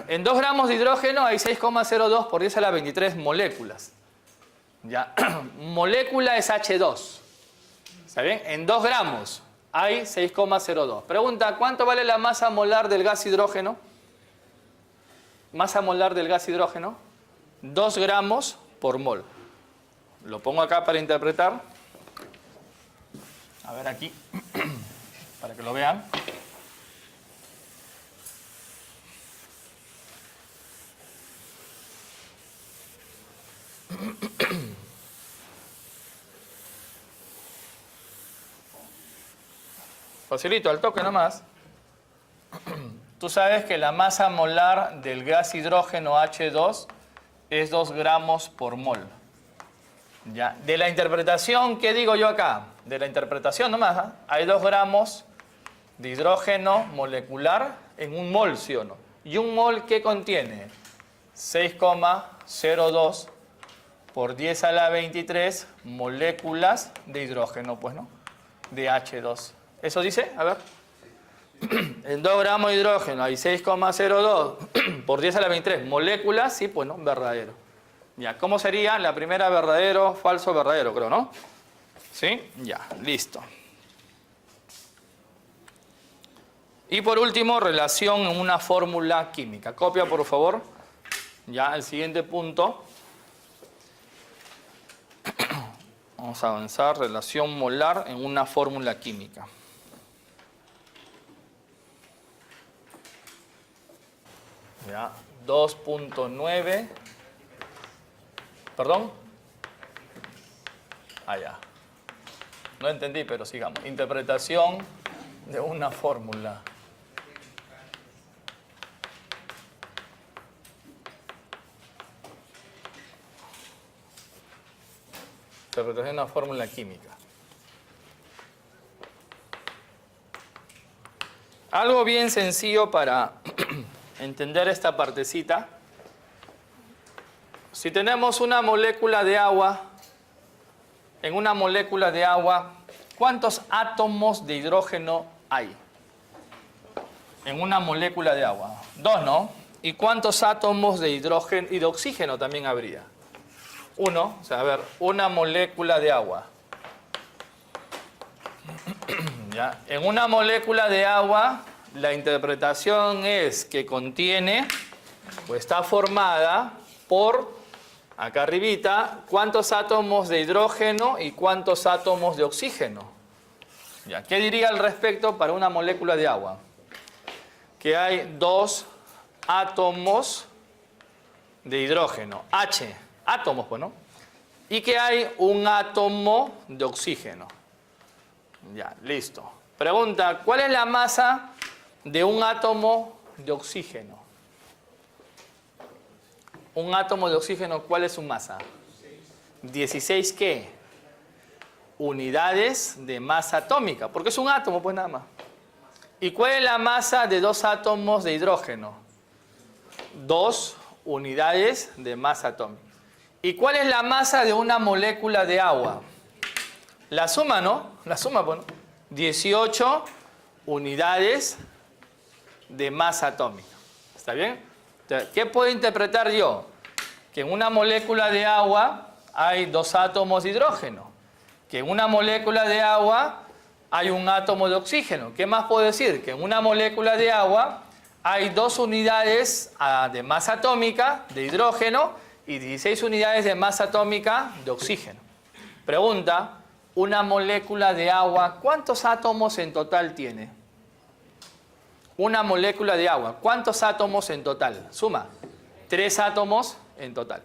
En 2 gramos de hidrógeno hay 6,02 por 10 a la 23 moléculas. ¿Ya? Molécula es H2. ¿Está bien? En 2 gramos hay 6,02. Pregunta, ¿cuánto vale la masa molar del gas hidrógeno? Masa molar del gas hidrógeno, 2 gramos por mol. Lo pongo acá para interpretar. A ver aquí, para que lo vean. Facilito, al toque nomás. Tú sabes que la masa molar del gas hidrógeno H2 es 2 gramos por mol. ¿Ya? De la interpretación, ¿qué digo yo acá? De la interpretación nomás, ¿eh? Hay 2 gramos de hidrógeno molecular en un mol, ¿sí o no? ¿Y un mol qué contiene? 6,02 por 10 a la 23 moléculas de hidrógeno, pues, ¿no? De H2. ¿Eso dice? A ver. En 2 gramos de hidrógeno hay 6,02 por 10 a la 23 moléculas, sí, pues no, verdadero. Ya, ¿cómo sería? La primera verdadero, falso, verdadero, creo, ¿no? ¿Sí? Ya, listo. Y por último, relación en una fórmula química. Copia, por favor. Ya, el siguiente punto. Vamos a avanzar, relación molar en una fórmula química. Ya, 2.9. ¿Perdón? Ah, ya. No entendí, pero sigamos. Interpretación de una fórmula. Interpretación de una fórmula química. Algo bien sencillo para entender esta partecita. Si tenemos una molécula de agua, en una molécula de agua, ¿cuántos átomos de hidrógeno hay? En una molécula de agua. 2, ¿no? ¿Y cuántos átomos de hidrógeno y de oxígeno también habría? 1, o sea, a ver, una molécula de agua. ¿Ya? En una molécula de agua, la interpretación es que contiene, o está formada por, acá arribita, ¿cuántos átomos de hidrógeno y cuántos átomos de oxígeno? ¿Ya? ¿Qué diría al respecto para una molécula de agua? Que hay 2 átomos de hidrógeno, H, átomos, pues, ¿no? Y que hay un átomo de oxígeno. Ya, listo. Pregunta, ¿cuál es la masa de un átomo de oxígeno? Un átomo de oxígeno, ¿cuál es su masa? 16, ¿qué? unidades de masa atómica, porque es un átomo, pues nada más. ¿Y cuál es la masa de 2 átomos de hidrógeno? 2 unidades de masa atómica. ¿Y cuál es la masa de una molécula de agua? La suma, ¿no? La suma, pues, ¿no? 18 unidades de masa atómica. ¿Está bien? Entonces, ¿qué puedo interpretar yo? Que en una molécula de agua hay 2 átomos de hidrógeno. Que en una molécula de agua hay un átomo de oxígeno. ¿Qué más puedo decir? Que en una molécula de agua hay 2 unidades de masa atómica de hidrógeno y 16 unidades de masa atómica de oxígeno. Pregunta, una molécula de agua, ¿cuántos átomos en total tiene? Una molécula de agua, ¿cuántos átomos en total? Suma, 3 átomos en total.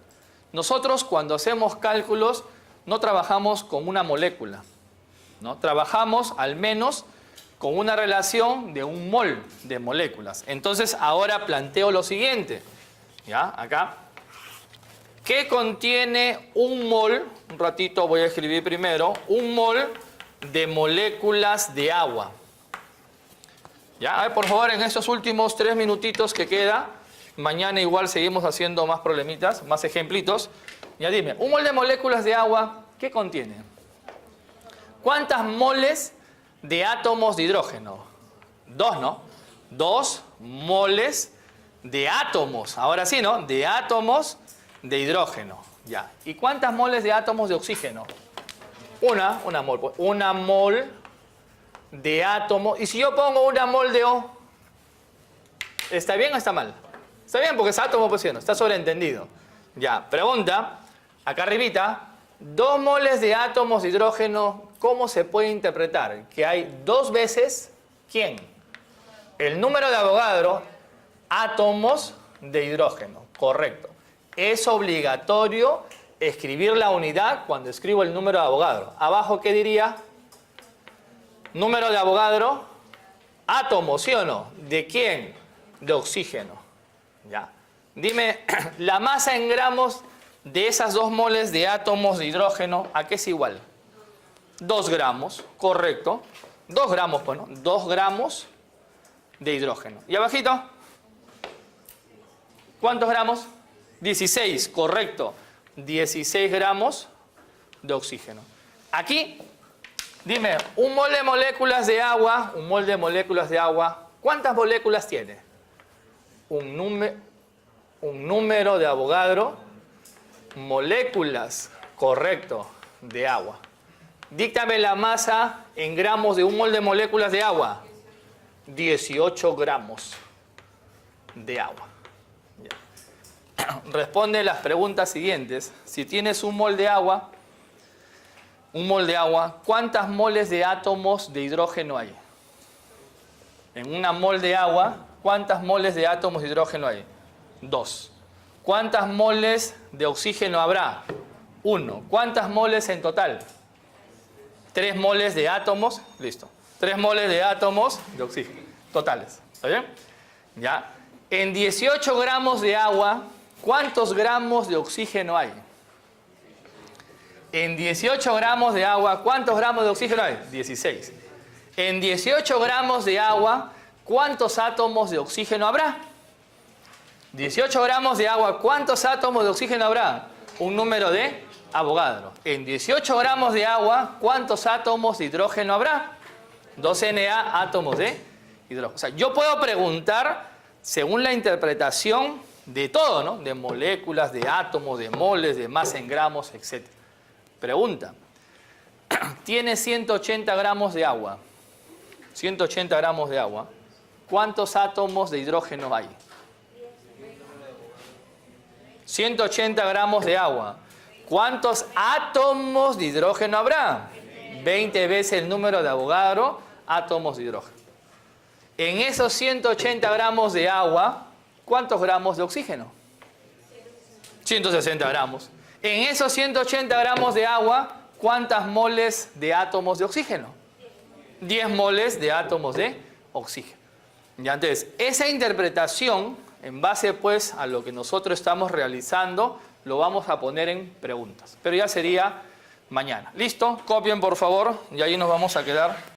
Nosotros cuando hacemos cálculos no trabajamos con una molécula, ¿no? Trabajamos al menos con una relación de 1 mol de moléculas. Entonces ahora planteo lo siguiente, ¿ya? Acá. ¿Qué contiene 1 mol? Un ratito voy a escribir primero. 1 mol de moléculas de agua. ¿Ya? A ver, por favor, en estos últimos 3 minutitos que queda, mañana igual seguimos haciendo más problemitas, más ejemplitos. Ya dime, 1 mol de moléculas de agua, ¿qué contiene? ¿Cuántas moles de átomos de hidrógeno? 2, ¿no? 2 moles de átomos. Ahora sí, ¿no? De átomos de hidrógeno. Ya. ¿Y cuántas moles de átomos de oxígeno? Una mol. Pues, 1 mol de átomo. ¿Y si yo pongo 1 mol de O? ¿Está bien o está mal? Está bien porque es átomo, pues sí, no, está sobreentendido. Ya, pregunta, acá arribita, 2 moles de átomos de hidrógeno, ¿cómo se puede interpretar? Que hay 2 veces, ¿quién? El número de Avogadro, átomos de hidrógeno, correcto. Es obligatorio escribir la unidad cuando escribo el número de Avogadro. Abajo, ¿qué diría? Número de Avogadro, átomo, ¿sí o no? ¿De quién? De oxígeno. Ya. Dime, la masa en gramos de esas 2 moles de átomos de hidrógeno, ¿a qué es igual? 2 gramos, correcto. 2 gramos, bueno, 2 gramos de hidrógeno. ¿Y abajito? ¿Cuántos gramos? 16, correcto. 16 gramos de oxígeno. Aquí, dime, 1 mol de moléculas de agua, 1 mol de moléculas de agua, ¿cuántas moléculas tiene? Un número de Avogadro, moléculas, correcto, de agua. Díctame la masa en gramos de 1 mol de moléculas de agua. 18 gramos de agua. Ya. Responde las preguntas siguientes. Si tienes 1 mol de agua, ¿cuántas moles de átomos de hidrógeno hay? En 1 mol de agua, ¿cuántas moles de átomos de hidrógeno hay? 2. ¿Cuántas moles de oxígeno habrá? 1. ¿Cuántas moles en total? 3 moles de átomos, listo. 3 moles de átomos de oxígeno, totales. ¿Está bien? Ya. En 18 gramos de agua, ¿cuántos gramos de oxígeno hay? En 18 gramos de agua, ¿cuántos gramos de oxígeno hay? 16. En 18 gramos de agua, ¿cuántos átomos de oxígeno habrá? 18 gramos de agua, ¿cuántos átomos de oxígeno habrá? Un número de Avogadro. En 18 gramos de agua, ¿cuántos átomos de hidrógeno habrá? 2 Na átomos de hidrógeno. O sea, yo puedo preguntar según la interpretación de todo, ¿no? De moléculas, de átomos, de moles, de masa en gramos, etc. Pregunta. Tiene 180 gramos de agua. 180 gramos de agua. ¿Cuántos átomos de hidrógeno hay? 180 gramos de agua. ¿Cuántos átomos de hidrógeno habrá? 20 veces el número de Avogadro, átomos de hidrógeno. En esos 180 gramos de agua, ¿cuántos gramos de oxígeno? 160 gramos. En esos 180 gramos de agua, ¿cuántas moles de átomos de oxígeno? 10 moles de átomos de oxígeno. Ya, entonces, esa interpretación, en base pues a lo que nosotros estamos realizando, lo vamos a poner en preguntas. Pero ya sería mañana. ¿Listo? Copien por favor y ahí nos vamos a quedar.